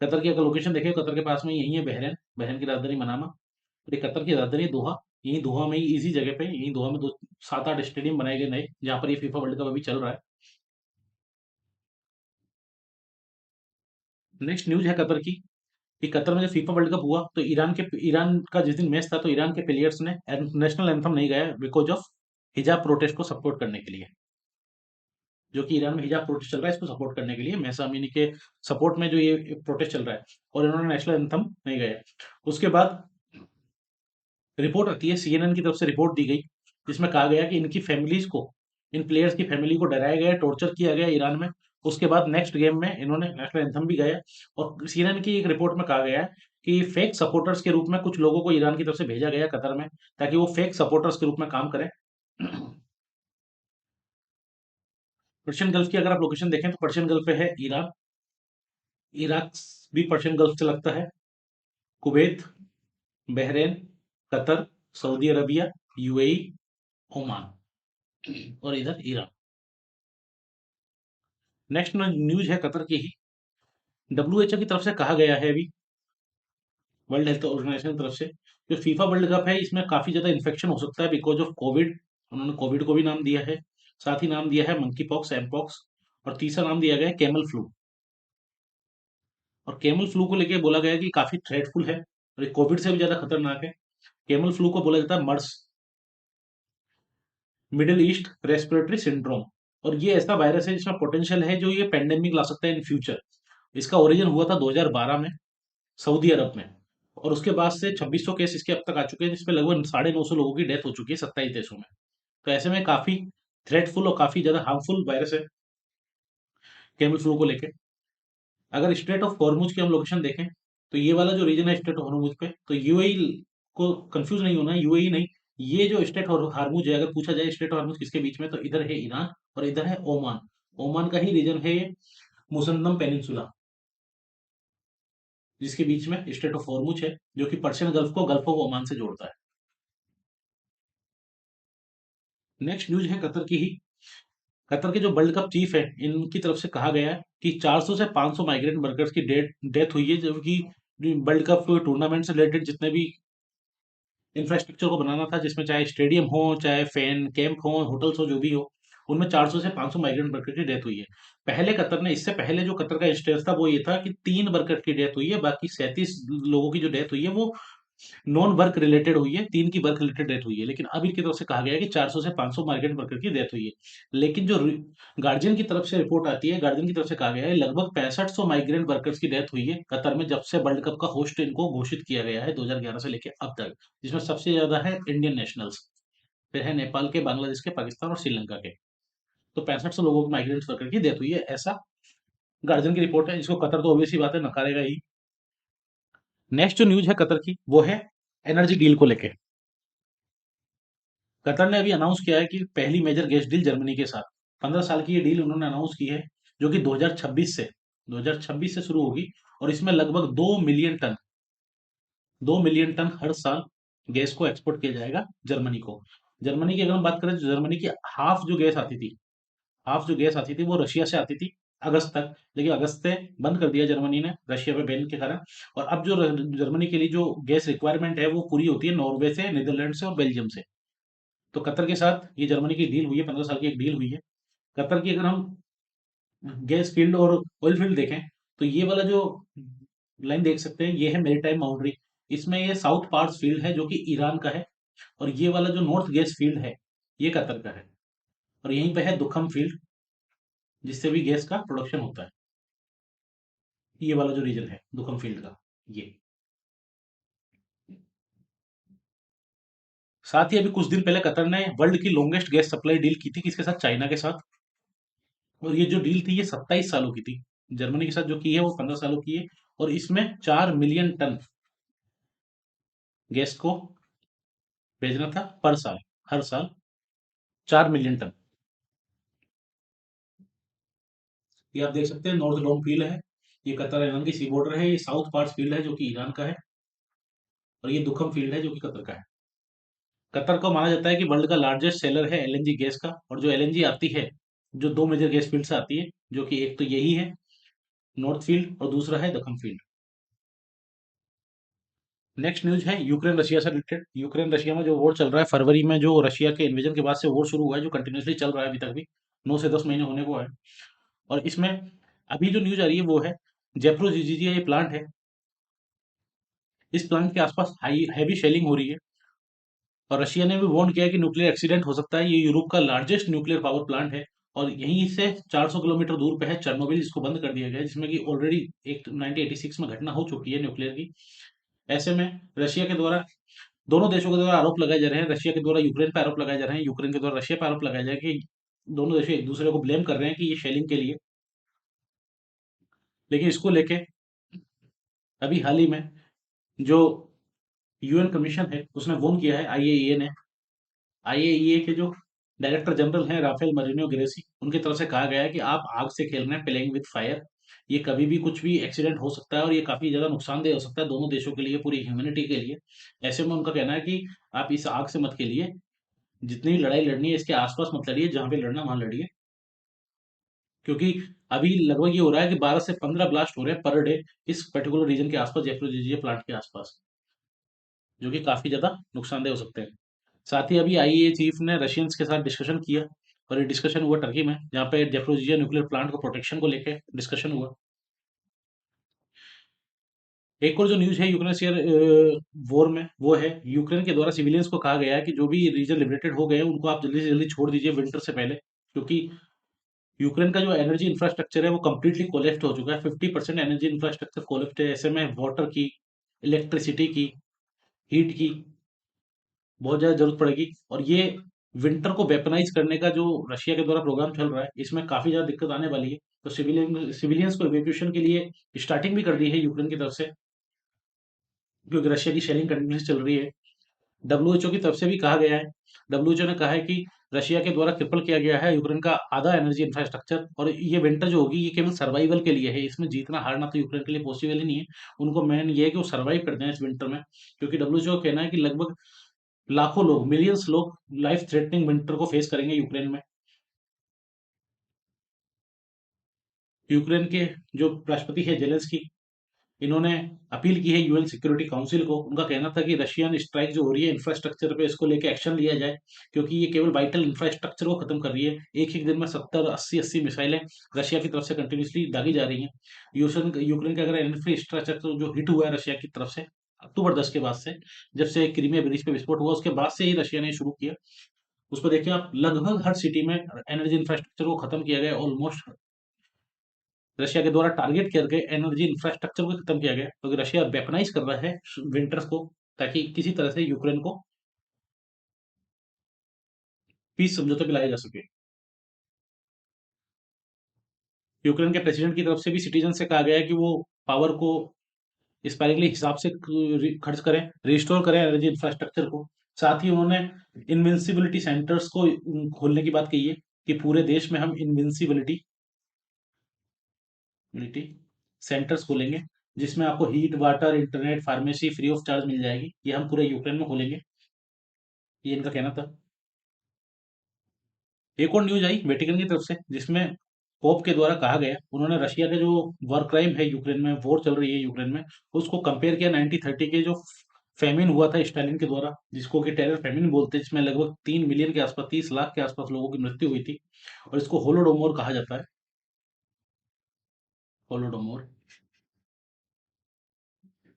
S1: कतर की अगर लोकेशन देखें, कतर के पास में यही है बहरेन, बहरेन की राजधानी मनामा। और ये कतर की राजधानी है दोहा। यही दोहा में ही, इसी जगह पे, यही दोहा में दो 7-8 स्टेडियम बनाए गए नए, जहाँ पर ये फीफा वर्ल्ड कप अभी चल रहा है। नेक्स्ट न्यूज है कतर की, कि कतर में जब फीफा वर्ल्ड कप हुआ तो ईरान का जिस दिन मैच था तो ईरान के प्लेयर्स ने नेशनल एंथम नहीं गाया बिकॉज ऑफ हिजाब प्रोटेस्ट को सपोर्ट करने के लिए। जो कि ईरान में हिजाब प्रोटेस्ट चल रहा है, इसको सपोर्ट करने के लिए, महसा अमीनी के सपोर्ट में जो ये प्रोटेस्ट चल रहा है, और इन्होंने नेशनल एंथम नहीं गाया। उसके बाद रिपोर्ट आती है, CNN की तरफ से रिपोर्ट दी गई, जिसमें कहा गया कि इनकी फैमिलीज को, इन प्लेयर्स की फैमिली को डराया गया, टॉर्चर किया गया ईरान में। उसके बाद नेक्स्ट गेम में इन्होंने नेशनल एंथम भी गाया। और CNN की एक रिपोर्ट में कहा गया है कि फेक सपोर्टर्स के रूप में कुछ लोगों को ईरान की तरफ से भेजा गया कतर में, ताकि वो फेक सपोर्टर्स के रूप में काम करें। पर्शियन गल्फ की अगर आप लोकेशन देखें तो पर्शियन गल्फ पे है ईरान, इराक भी पर्शियन गल्फ से लगता है, Kuwait, Bahrain, Qatar, Saudi Arabia, UAE, Oman, और इधर ईरान। नेक्स्ट न्यूज है कतर की ही। WHO की तरफ से कहा गया है अभी, वर्ल्ड हेल्थ ऑर्गेनाइजेशन की तरफ से, जो फीफा वर्ल्ड कप है इसमें काफी ज्यादा इन्फेक्शन हो सकता है बिकॉज ऑफ कोविड। उन्होंने कोविड को भी नाम दिया है। साथ ही नाम दिया है मंकी पॉक्स, एमपॉक्स। और तीसरा नाम दिया गया है कैमल फ्लू। और कैमल फ्लू को लेके बोला गया है कि काफी थ्रेटफुल है और ये कोविड से भी ज्यादा खतरनाक है। कैमल फ्लू को बोला जाता है मर्स, मिडिल ईस्ट रेस्पिरेटरी सिंड्रोम। और ये ऐसा वायरस है जिसमें पोटेंशियल है जो ये पेंडेमिक ला सकता है इन फ्यूचर। इसका ओरिजिन हुआ था 2012 में, सऊदी अरब में। और उसके बाद से 2600 केस इसके अब तक आ चुके हैं, जिसमें लगभग 950 लोगों की डेथ हो चुकी है 27 देशों में। तो ऐसे में काफी थ्रेटफुल और काफी ज्यादा हार्मफुल वायरस है कैमल फ्लू को लेके। अगर स्टेट ऑफ हॉर्मुज की हम लोकेशन देखें, तो ये वाला जो रीजन है स्टेट ऑफ हॉर्मुज पे, तो UAE को कंफ्यूज नहीं होना, UAE नहीं, ये जो स्टेट हॉर्मुज है, अगर पूछा जाए स्टेट ऑफ हॉर्मुज किसके बीच में, तो इधर है ईरान और इधर है ओमान। ओमान का ही रीजन है ये, मुसन्दम पेनिनसुला, जिसके बीच में स्टेट ऑफ हॉर्मुज है, जो कि पर्शियन गल्फ को गल्फ ऑफ ओमान से जोड़ता है। नेक्स्ट न्यूज है कतर की ही। कतर के जो वर्ल्ड कप चीफ है, इनकी तरफ से कहा गया है कि 400 से 500 माइग्रेंट वर्कर्स की डेथ हुई है, जबकि वर्ल्ड कप टूर्नामेंट से रिलेटेड जितने भी इंफ्रास्ट्रक्चर को बनाना था, जिसमें चाहे स्टेडियम हो, चाहे फैन कैंप हो, होटल्स हो, जो भी हो, उनमें 400 से 500 माइग्रेंट वर्कर की डेथ हुई है। पहले कतर ने, इससे पहले जो कतर का इंस्टेंस था वो ये था कि 3 वर्कर की डेथ हुई है, बाकी 37 लोगों की जो डेथ हुई है वो नॉन वर्क रिलेटेड हुई है, 3 की वर्क रिलेटेड डेथ हुई है। लेकिन अब इनकी तरफ से कहा गया है कि 400 से 500 माइग्रेंट वर्कर की डेथ हुई है। लेकिन जो गार्जियन की तरफ से रिपोर्ट आती है, गार्जियन की तरफ से कहा गया है लगभग 6500 माइग्रेंट वर्कर्स की डेथ हुई है कतर में, जब से वर्ल्ड कप का होस्ट इनको घोषित किया गया है 2011 से लेकर अब तक, जिसमें सबसे ज्यादा है इंडियन नेशनल्स, फिर है नेपाल के, बांग्लादेश के, पाकिस्तान और श्रीलंका के। तो 6500 लोगों की माइग्रेंट वर्कर की डेथ हुई है, ऐसा गार्जियन की रिपोर्ट है, जिसको कतर तो ऑब्वियसली बात है नकारेगा ही। नेक्स्ट जो न्यूज है कतर की वो है एनर्जी डील को लेके। कतर ने अभी अनाउंस किया है कि पहली मेजर गैस डील जर्मनी के साथ, 15 साल की ये डील उन्होंने अनाउंस की है, जो कि 2026 से शुरू होगी। और इसमें लगभग 2 मिलियन टन हर साल गैस को एक्सपोर्ट किया जाएगा जर्मनी को। जर्मनी की अगर हम बात करें तो जर्मनी की हाफ जो गैस आती थी, हाफ जो गैस आती थी वो रशिया से आती थी अगस्त तक, लेकिन अगस्त से बंद कर दिया जर्मनी ने रशिया पे बैन के कारण। और अब जो जर्मनी के लिए जो गैस रिक्वायरमेंट है वो पूरी होती है नॉर्वे से, नीदरलैंड से और बेल्जियम से। तो कतर के साथ ये जर्मनी की डील हुई है, 15 साल की एक डील हुई है। कतर की अगर हम गैस फील्ड और ऑयल फील्ड देखें, तो ये वाला जो लाइन देख सकते हैं ये है मेरीटाइम बाउंड्री। इसमें ये साउथ पार्स फील्ड है जो कि ईरान का है, और ये वाला जो नॉर्थ गैस फील्ड है ये कतर का है। और यहीं पे है दुखम फील्ड, जिससे भी गैस का प्रोडक्शन होता है। ये वाला जो रीजन है दुखम फील्ड का, ये। साथ ही अभी कुछ दिन पहले कतर ने वर्ल्ड की लॉन्गेस्ट गैस सप्लाई डील की थी, किसके साथ? चाइना के साथ। और ये जो डील थी ये 27 सालों की थी। जर्मनी के साथ जो की है वो 15 सालों की है। और इसमें 4 मिलियन टन गैस को भेजना था पर साल, हर साल 4 मिलियन टन। ये आप देख सकते हैं नॉर्थ लॉन्ग फील्ड है, ये कतर ईरान की सी बॉर्डर है, ये साउथ पार्स फील्ड है जो कि ईरान का है, और ये दुखम फील्ड है जो कि कतर का है। कतर को माना जाता है कि वर्ल्ड का लार्जेस्ट सेलर है एलएनजी गैस का। और जो एलएनजी आती है, जो 2 मेजर गैस फील्ड से आती है, जो कि एक तो यही है नॉर्थ फील्ड और दूसरा है दखन फील्ड। नेक्स्ट न्यूज है यूक्रेन रशिया से रिलेटेड। यूक्रेन रशिया में जो वॉर चल रहा है, फरवरी में जो रशिया के इन्वेजन के बाद से वॉर शुरू हुआ है, जो कंटिन्यूसली चल रहा है अभी तक भी, 9 से 10 महीने होने को है। और इसमें अभी जो न्यूज आ रही है वो है जेप्रोजिजिया, ये प्लांट है, इस प्लांट के आसपास हाई हैवी शेलिंग हो रही है। और रशिया ने भी वार्न किया है कि न्यूक्लियर एक्सीडेंट हो सकता है। ये यूरोप का लार्जेस्ट न्यूक्लियर पावर प्लांट है, और यहीं से 400 किलोमीटर दूर पे है चेर्नोबिल, जिसको बंद कर दिया गया है, जिसमें कि ऑलरेडी एक 1986 में घटना हो चुकी है न्यूक्लियर की। ऐसे में रशिया के द्वारा, दोनों देशों के द्वारा आरोप लगाए जा रहे हैं, रशिया के द्वारा यूक्रेन पर आरोप लगाए जा रहे हैं, यूक्रेन के द्वारा रशिया पर आरोप लगाया जा रहा है कि दोनों देश एक दूसरे को ब्लेम कर रहे हैं कि ये शेलिंग के लिए। लेकिन इसको लेके अभी हाल ही में जो यूएन कमीशन है उसने वोन किया है, आईएईए ने। आईएईए के जो डायरेक्टर जनरल हैं राफेल मरीनो ग्रेसी, उनकी तरफ से कहा गया है कि आप आग से खेल रहे हैं, प्लेइंग विद फायर। ये कभी भी कुछ भी एक्सीडेंट हो सकता है, और ये काफी ज्यादा नुकसानदेह हो सकता है दोनों देशों के लिए, पूरी ह्यूमैनिटी के लिए। ऐसे में उनका कहना है कि आप इस आग से मत खेलिए, जितनी लड़ाई लड़नी है इसके आसपास मत लड़िए, जहां पे लड़ना वहां लड़िए। क्योंकि अभी लगभग ये हो रहा है कि 12 से 15 ब्लास्ट हो रहे हैं पर डे इस पर्टिकुलर रीजन के आसपास, जेप्रोजिजिया प्लांट के आसपास, जो कि काफी ज्यादा नुकसानदेह हो सकते हैं। साथ ही अभी आईएए चीफ ने रशियंस के साथ डिस्कशन किया, और ये डिस्कशन हुआ टर्की में, जहाँ पे जेप्रोजिजिया न्यूक्लियर प्लांट को प्रोटेक्शन को लेकर डिस्कशन हुआ। एक और जो न्यूज है यूक्रेन शेयर वॉर में, वो है यूक्रेन के द्वारा सिविलियंस को कहा गया है कि जो भी रीजन लिबरेटेड हो गए हैं उनको आप जल्दी से जल्दी छोड़ दीजिए विंटर से पहले, क्योंकि यूक्रेन का जो एनर्जी इंफ्रास्ट्रक्चर है वो कंप्लीटली कोलेप्ट हो चुका है। 50% एनर्जी इंफ्रास्ट्रक्चर कोलेप्ट है। ऐसे में वाटर की, इलेक्ट्रिसिटी की, हीट की बहुत ज्यादा जरूरत पड़ेगी। और ये विंटर को वेपनाइज करने का जो रशिया के द्वारा प्रोग्राम चल रहा है, इसमें काफी ज्यादा दिक्कत आने वाली है। तो सिविलियंस को इवेक्यूएशन के लिए स्टार्टिंग भी कर दी है यूक्रेन की तरफ से, क्योंकि रशिया की शेलिंग कंटिन्यूस चल रही है। डब्ल्यूएचओ की तरफ से भी कहा गया है, डब्ल्यूएचओ ने कहा है कि रशिया के द्वारा क्रिपल किया गया है यूक्रेन का आधा एनर्जी इंफ्रास्ट्रक्चर, और ये विंटर जो होगी ये केवल सर्वाइवल के लिए है, इसमें जीतना हारना तो यूक्रेन के लिए पॉसिबल ही नहीं है। उनको मेन ये है कि वो सर्वाइव कर जाए इस विंटर में, क्योंकि डब्ल्यूएचओ का कहना है कि लगभग लाखों लोग, मिलियंस लोग लाइफ थ्रेटनिंग विंटर को फेस करेंगे यूक्रेन में। यूक्रेन के जो राष्ट्रपति है जेलेंस्की, इन्होंने अपील की है यूएन सिक्योरिटी काउंसिल को। उनका कहना था कि रशियन स्ट्राइक जो हो रही है इंफ्रास्ट्रक्चर पे, इसको लेके एक्शन लिया जाए, क्योंकि ये केवल वाइटल इंफ्रास्ट्रक्चर को खत्म कर रही है। एक एक दिन में 70 80 80 मिसाइलें रशिया की तरफ से कंटिन्यूसली दागी जा रही हैं। यूक्रेन का अगर इंफ्रास्ट्रक्चर जो हिट हुआ है रशिया की तरफ से अक्टूबर 10 के बाद से, जब से क्रीमिया ब्रिज पे विस्फोट हुआ उसके बाद से ही रशिया ने शुरू किया। उस पर देखिए आप, लगभग हर सिटी में एनर्जी इंफ्रास्ट्रक्चर को खत्म किया गया ऑलमोस्ट। रशिया के द्वारा टारगेट करके एनर्जी इंफ्रास्ट्रक्चर को खत्म किया गया, क्योंकि रशिया वेपनाइज कर रहा है विंटर्स को, ताकि किसी तरह से यूक्रेन को पीस समझौते पे लाया जा सके। यूक्रेन के प्रेसिडेंट की तरफ से भी सिटीजन से कहा गया है कि वो पावर को स्पायरली हिसाब से खर्च करें, रिस्टोर करें एनर्जी इंफ्रास्ट्रक्चर को। साथ ही उन्होंने इनविंसिबिलिटी सेंटर्स को खोलने की बात कही है, कि पूरे देश में हम इनविंसिबिलिटी सेंटर्स खोलेंगे, जिसमें आपको heat water internet pharmacy free of charge मिल जाएगी। ये हम पूरे यूक्रेन में खोलेंगे, ये इनका कहना था। एक और न्यूज आई वेटिकन की तरफ से, जिसमें पोप के द्वारा कहा गया, उन्होंने रशिया के जो वॉर क्राइम है यूक्रेन में, वॉर चल रही है यूक्रेन में, उसको कंपेयर किया 1930 के जो फेमिन हुआ था स्टालिन के द्वारा, जिसको कि टेरर फेमिन बोलते हैं, जिसमें लगभग 3 मिलियन के आसपास, 30 लाख के आसपास लोगों की मृत्यु हुई थी, और इसको होलोडोमोर कहा जाता है। होलोडोमोर,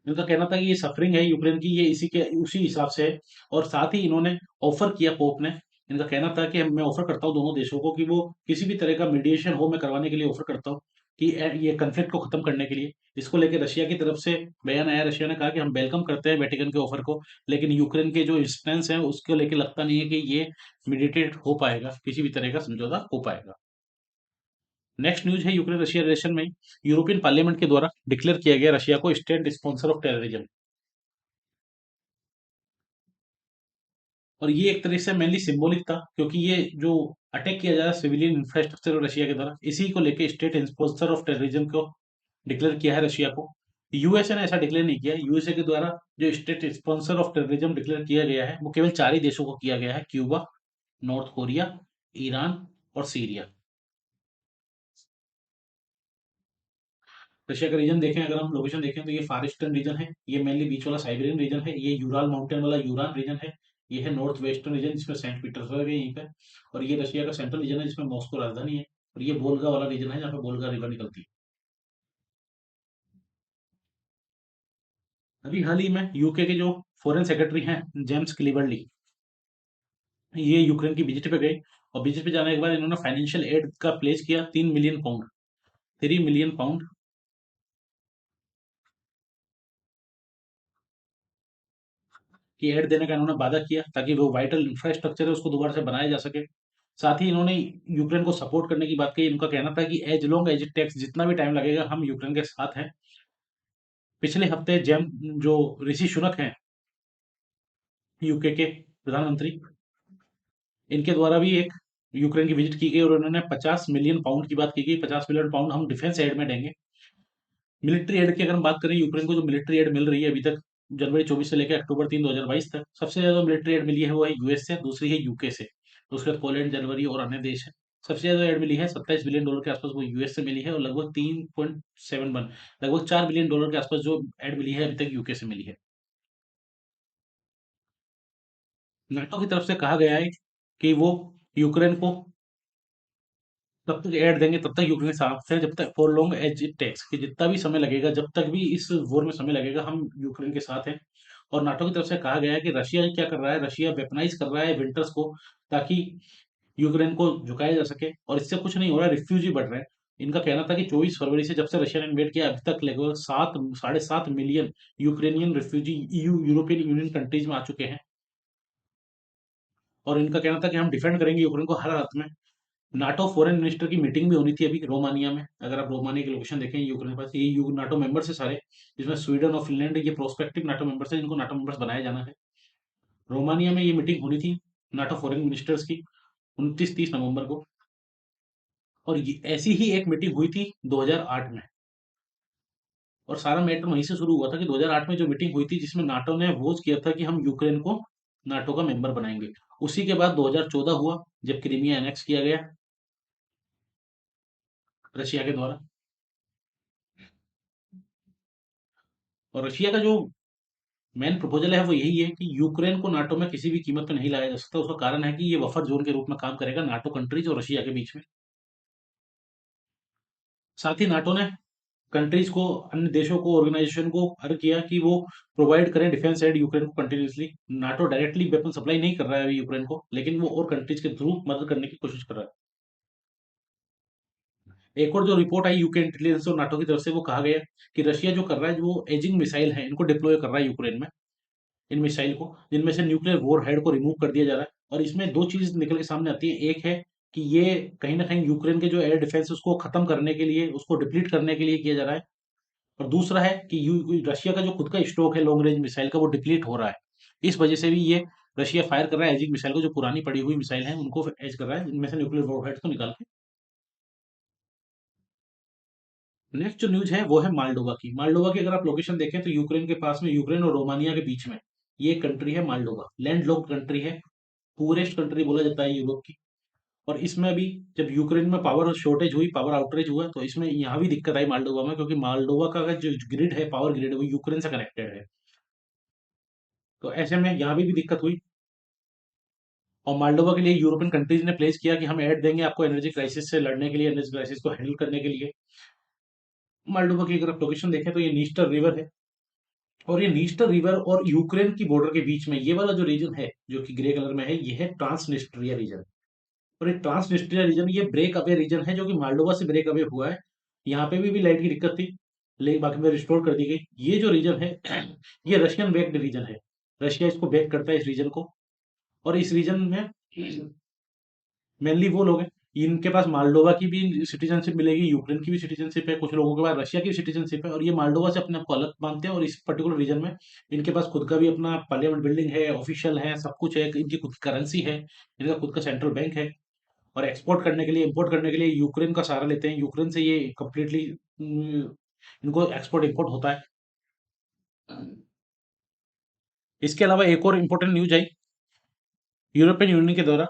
S1: इनका कहना था कि ये सफरिंग है यूक्रेन की, ये इसी के उसी हिसाब से है। और साथ ही इन्होंने ऑफर किया, पोप ने, इनका कहना था कि मैं ऑफर करता हूँ दोनों देशों को कि वो किसी भी तरह का मीडिएशन हो मैं करवाने के लिए ऑफर करता हूँ, कि ये कन्फ्लिक्ट को खत्म करने के लिए। इसको लेकर रशिया की तरफ से बयान आया, रशिया ने कहा कि हम वेलकम करते हैं वेटिकन के ऑफर को, लेकिन यूक्रेन के जो इंस्टेंस है उसको लेकर लगता नहीं है कि ये मीडिएटेड हो पाएगा, किसी भी तरह का समझौता हो पाएगा। नेक्स्ट न्यूज है यूक्रेन रशिया रिलेशन में। यूरोपियन पार्लियामेंट के द्वारा डिक्लेयर किया गया रशिया को स्टेट स्पॉन्सर ऑफ टेररिज्म। और ये एक तरह से मेनली सिंबॉलिक था, क्योंकि ये जो अटैक किया जा रहा है सिविलियन इंफ्रास्ट्रक्चर रशिया के द्वारा, इसी को लेकर स्टेट स्पॉन्सर ऑफ टेररिज्म को डिक्लेयर किया है रशिया को। यूएसए ने ऐसा डिक्लेयर नहीं किया। यूएसए के द्वारा जो state sponsor of terrorism declare किया गया है, वो केवल 4 ही देशों को किया गया है: क्यूबा, नॉर्थ कोरिया, ईरान और सीरिया। रशिया का रीजन देखें, अगर हम लोकेशन देखें, तो ये फार ईस्टर्न रीजन है, ये मेनली बीच वाला साइबेरियन रीजन है, ये यूराल माउंटेन वाला यूरान रीजन है, ये है नॉर्थ वेस्टर्न रीजन जिसमें सेंट पीटर्सबर्ग है यहीं पे, और ये रशिया का सेंट्रल रीजन है जिसमें मॉस्को राजधानी है, और ये बोल्गा वाला रीजन है जहाँ पे बोल्गा रिवर निकलती है। अभी हाल ही में यूके के जो फॉरेन सेक्रेटरी हैं जेम्स क्लीवर्ली, ये यूक्रेन की विजिट पे गए, और विजिट पे जाने के बाद इन्होंने फाइनेंशियल एड का प्लेस किया, 3 मिलियन पाउंड, 3 मिलियन पाउंड की एड देने का इन्होंने वादा किया, ताकि वो वाइटल इंफ्रास्ट्रक्चर है उसको दोबारा से बनाया जा सके। साथ ही इन्होंने यूक्रेन को सपोर्ट करने की बात कही। इनका कहना था कि as long as it takes, जितना भी टाइम लगेगा हम यूक्रेन के साथ हैं। पिछले हफ्ते जेम जो ऋषि सुनक हैं, यूके के प्रधानमंत्री, इनके द्वारा भी एक यूक्रेन की विजिट की गई, और उन्होंने 50 मिलियन पाउंड की बात की गई, 50 मिलियन पाउंड हम डिफेंस एड में देंगे। मिलिट्री एड की अगर हम बात करें, यूक्रेन को जो मिलिट्री एड मिल रही है अभी तक, जनवरी 24 से लेकर अक्टूबर 3 2022 तक, सबसे ज्यादा मिलिट्री एड मिली है वो है यूएस से, दूसरी है यूके से, उसके बाद पोलैंड, जनवरी और अन्य देश है। सबसे ज्यादा एड मिली है $27 बिलियन के आसपास, वो यूएस से मिली है, और लगभग 3.71, लगभग $4 बिलियन के आसपास जो एड मिली है अभी तक यूके से मिली है। नाटो की तरफ से कहा गया है कि वो यूक्रेन को तब तक ऐड देंगे, तब तक यूक्रेन के साथ है, जब तक for long as it takes, कि जितना भी समय लगेगा, जब तक भी इस वॉर में समय लगेगा, हम यूक्रेन के साथ हैं। और नाटो की तरफ से कहा गया है कि रशिया क्या कर रहा है, रशिया वेपनाइज कर रहा है विंटर्स को, ताकि यूक्रेन को झुकाया जा सके, और इससे कुछ नहीं हो रहा है, रिफ्यूजी बढ़ रहे हैं। इनका कहना था कि 24 फरवरी से, जब से रशिया ने इन्वेड किया, अभी तक लगभग 7 साढ़े 7 million Ukrainian refugee European union countries में आ चुके हैं। और इनका कहना था कि हम डिफेंड करेंगे यूक्रेन को हर हालत में। नाटो फॉरेन मिनिस्टर की मीटिंग भी होनी थी अभी रोमानिया में। अगर आप रोमानिया की लोकेशन देखें, यूक्रेन के पास, ये नाटो मेंबर्स है सारे, जिसमें स्वीडन और फिनलैंड ये प्रोस्पेक्टिव नाटो मेंबर्स हैं, जिनको नाटो मेंबर्स बनाया जाना है। रोमानिया में ये मीटिंग होनी थी नाटो फॉरेन मिनिस्टर्स की, 29 30 नवंबर को। और ऐसी ही एक मीटिंग हुई थी 2008 में, और सारा मैटर वहीं से शुरू हुआ था, कि 2008 में जो मीटिंग हुई थी, जिसमें नाटो ने अपोज किया था कि हम यूक्रेन को नाटो का मेंबर बनाएंगे। उसी के बाद 2014 हुआ, जब क्रीमिया एनेक्स किया गया रशिया के द्वारा। और रशिया का जो मेन प्रपोजल है वो यही है कि यूक्रेन को नाटो में किसी भी कीमत पे नहीं लाया जा सकता। उसका कारण है कि ये बफर जोन के रूप में काम करेगा नाटो कंट्रीज और रशिया के बीच में। साथ ही नाटो ने कंट्रीज को, अन्य देशों को, ऑर्गेनाइजेशन को अर्ज किया कि वो प्रोवाइड करें डिफेंस एड यूक्रेन को continuously. NATO directly weapon supply नहीं कर रहा है अभी यूक्रेन को, लेकिन वो और कंट्रीज के थ्रू मदद करने की कोशिश कर रहा है। एक और जो रिपोर्ट आई यूके इंटेलिजेंस और नाटो की तरफ से, वो कहा गया कि रशिया जो कर रहा है, जो एजिंग मिसाइल है, इनको डिप्लॉय कर रहा है यूक्रेन में, इन मिसाइल को, जिनमें से न्यूक्लियर वॉर हेड को रिमूव कर दिया जा रहा है। और इसमें दो चीज निकल के सामने आती है। एक है कि ये कहीं ना कहीं यूक्रेन के जो एयर डिफेंस है उसको खत्म करने के लिए, उसको डिप्लीट करने के लिए किया जा रहा है। और दूसरा है कि रशिया का जो खुद का स्टॉक है लॉन्ग रेंज मिसाइल का, वो डिप्लीट हो रहा है। इस वजह से भी ये रशिया फायर कर रहा है एजिंग मिसाइल को, जो पुरानी पड़ी हुई मिसाइल है उनको एज कर रहा है, इनमें से न्यूक्लियर वॉरहेड को निकाल के। नेक्स्ट जो न्यूज है वो है मालडोवा की। मालडोवा की अगर आप लोकेशन देखें तो यूक्रेन के पास में, यूक्रेन और रोमानिया के बीच में ये कंट्री है मालडोवा। लैंड लॉक्ड कंट्री है, पूरेस्ट कंट्री बोला जाता है यूरोप की। और इसमें भी जब यूक्रेन में पावर शॉर्टेज हुई, पावर आउटरेज हुआ, तो इसमें यहाँ भी दिक्कत आई मालडोवा में, क्योंकि मालडोवा का जो ग्रिड है, पावर ग्रिड है, वो यूक्रेन से कनेक्टेड है। तो ऐसे में यहाँ भी दिक्कत हुई। और मालडोवा के लिए यूरोपियन कंट्रीज ने प्लेस किया कि हम ऐड देंगे आपको एनर्जी क्राइसिस से लड़ने के लिए, एनर्जी क्राइसिस को हैंडल करने के लिए। मालडोवा की अगर आप लोकेशन देखें तो ये नीस्टर रिवर है। और ये नीस्टर रिवर और यूक्रेन की बॉर्डर के बीच में ये वाला जो रीजन है, जो कि ग्रे कलर में है, ये है ट्रांसनिस्ट्रिया रीजन। और ये ट्रांसनिस्ट्रिया रीजन ये ब्रेक अवे रीजन है, जो कि मालडोवा से ब्रेक अवे हुआ है। यहाँ पे भी लाइट की दिक्कत थी, लेकिन बाकी में रिस्टोर कर दी गई। ये जो रीजन है ये रशियन बेक्ड रीजन है। रशिया इसको बेक करता है इस रीजन को। और इस रीजन में मेनली वो लोग हैं, इनके पास मालडोवा की भी सिटीजनशिप मिलेगी, यूक्रेन की भी सिटीजनशिप है, कुछ लोगों के पास रशिया की सिटीजनशिप है। और ये मालडोवा से अपने आप को अलग मानते हैं। और इस पर्टिकुलर रीजन में इनके पास खुद का भी अपना पार्लियामेंट बिल्डिंग है, ऑफिशियल है, सब कुछ है, इनकी खुद की करेंसी है, इनका खुद का सेंट्रल बैंक है। और एक्सपोर्ट करने के लिए, इंपोर्ट करने के लिए यूक्रेन का सहारा लेते हैं। यूक्रेन से ये कम्प्लीटली इनको एक्सपोर्ट इंपोर्ट होता है। इसके अलावा एक और इम्पोर्टेंट न्यूज आई यूरोपियन यूनियन के द्वारा।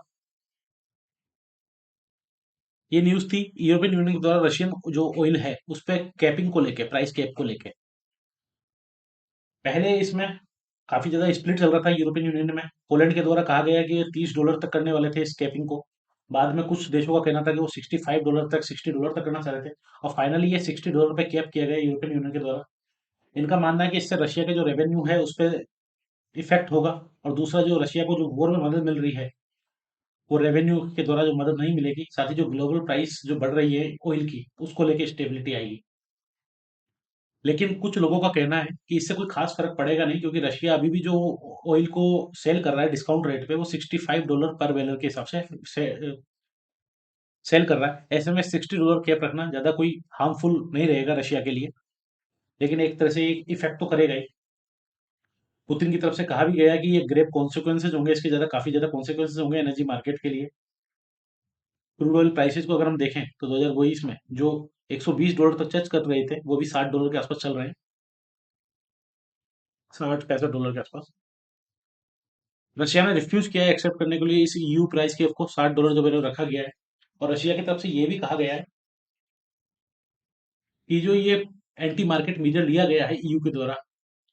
S1: ये न्यूज थी यूरोपियन यूनियन के द्वारा रशियन जो ऑयल है उस पर कैपिंग को लेके, प्राइस कैप को लेके। पहले इसमें काफी ज्यादा स्प्लिट चल रहा था यूरोपियन यूनियन में। पोलैंड के द्वारा कहा गया कि ये $30 तक करने वाले थे इस कैपिंग को। बाद में कुछ देशों का कहना था कि वो $65 तक, $60 तक करना चाह रहे थे। और फाइनली ये $60 पे कैप किया गया यूरोपियन यूनियन के द्वारा। इनका मानना है कि इससे रशिया के जो रेवेन्यू है उस पर इफेक्ट होगा। और दूसरा, जो रशिया को जो वॉर में मदद मिल रही है, वो रेवेन्यू के द्वारा जो मदद नहीं मिलेगी। साथ ही जो ग्लोबल प्राइस जो बढ़ रही है ऑयल की, उसको लेके स्टेबिलिटी आएगी। लेकिन कुछ लोगों का कहना है कि इससे कोई खास फर्क पड़ेगा नहीं, क्योंकि रशिया अभी भी जो ऑयल को सेल कर रहा है डिस्काउंट रेट पे, वो $65 पर बैरल के हिसाब से सेल कर रहा है। ऐसे में $60 कैप रखना ज्यादा कोई हार्मफुल नहीं रहेगा रशिया के लिए। लेकिन एक तरह से इफेक्ट तो करेगा ही। पुतिन की तरफ से कहा भी गया है कि ये ग्रेव कॉन्सिक्वेंसेज होंगे, इसके ज्यादा, काफी ज्यादा कॉन्सिक्वेंसेज होंगे एनर्जी मार्केट के लिए। क्रूड ऑयल प्राइसेस को अगर हम देखें तो 2022 में जो $120 तक टच कर रहे थे, वो भी $60 के आसपास चल रहे हैं, 60 65 डॉलर के आसपास। रशिया ने रिफ्यूज किया है एक्सेप्ट करने के लिए इस ईयू प्राइस के को, $60 जो वैल्यू रखा गया है। और रशिया की तरफ से ये भी कहा गया है कि जो ये एंटी मार्केट मीजर लिया गया है ईयू के द्वारा,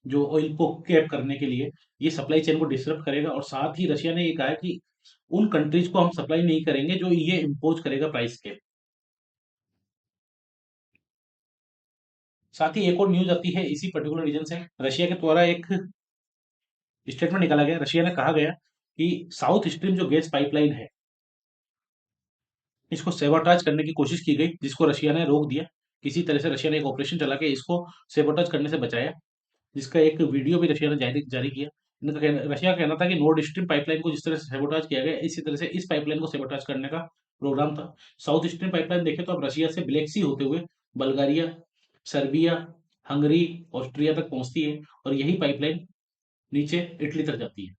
S1: जो ऑयल को कैप करने के लिए, ये सप्लाई चेन को डिस्टर्ब करेगा। और साथ ही रशिया ने ये कहा है कि उन कंट्रीज को हम सप्लाई नहीं करेंगे जो ये इम्पोज करेगा प्राइस कैप। साथ ही एक और न्यूज आती है इसी पर्टिकुलर रीजन से। रशिया के द्वारा एक स्टेटमेंट निकाला गया, रशिया ने कहा गया कि साउथ स्ट्रीम जो गैस पाइपलाइन है, इसको सेबोटाज करने की कोशिश की गई, जिसको रशिया ने रोक दिया। किसी तरह से रशिया ने एक ऑपरेशन चला के इसको सेबोटाज करने से बचाया, जिसका एक वीडियो भी रशिया ने जारी जारी किया। रशिया का कहना था कि नॉर्ड स्ट्रीम पाइपलाइन को जिस तरह से सेबोटाज किया गया, इसी तरह से इस पाइपलाइन को सेबोटाज करने का प्रोग्राम था। साउथ स्ट्रीम पाइपलाइन देखें तो अब रशिया से ब्लैक सी होते हुए बल्गारिया, सर्बिया, हंगरी, ऑस्ट्रिया तक पहुंचती है। और यही पाइपलाइन नीचे इटली तक जाती है।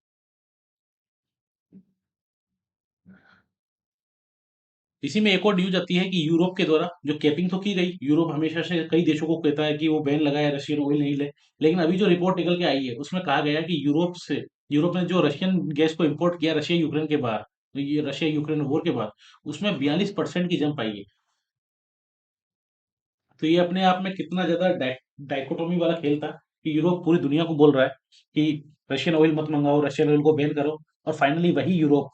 S1: इसी में एक और न्यूज आती है कि यूरोप के द्वारा जो कैपिंग तो की गई, यूरोप हमेशा से कई देशों को कहता है कि वो बैन लगाए, रशियन ऑयल नहीं ले। लेकिन अभी जो रिपोर्ट निकल के आई है उसमें कहा गया है कि यूरोप से यूरोप ने जो रशियन गैस को इंपोर्ट किया रशिया यूक्रेन के बाद, ये रशिया यूक्रेन वॉर के बाद, उसमें 42% की जंप आई है। तो ये अपने आप में कितना ज्यादा डाइकोटोमी वाला खेल था कि यूरोप पूरी दुनिया को बोल रहा है कि रशियन ऑयल मत मंगाओ, रशियन ऑयल को बैन करो, और फाइनली वही यूरोप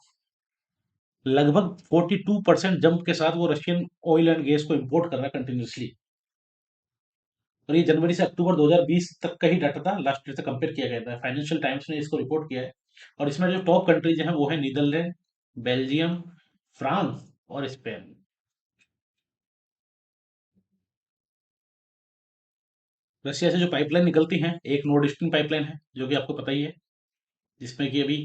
S1: लगभग 42% जंप के साथ वो रशियन ऑयल एंड गैस को इंपोर्ट कर रहा है कंटिन्यूसली। और ये जनवरी से अक्टूबर 2020 तक का ही डाटा था, लास्ट ईयर से कंपेयर किया गया था, फाइनेंशियल टाइम्स ने इसको रिपोर्ट किया है। और इसमें जो टॉप कंट्रीज हैं वो है नीदरलैंड, बेल्जियम, फ्रांस और स्पेन। रशिया से जो पाइपलाइन निकलती हैं, एक नॉर्थ ईस्टर्न पाइपलाइन है जो कि आपको पता ही है, जिसमें कि अभी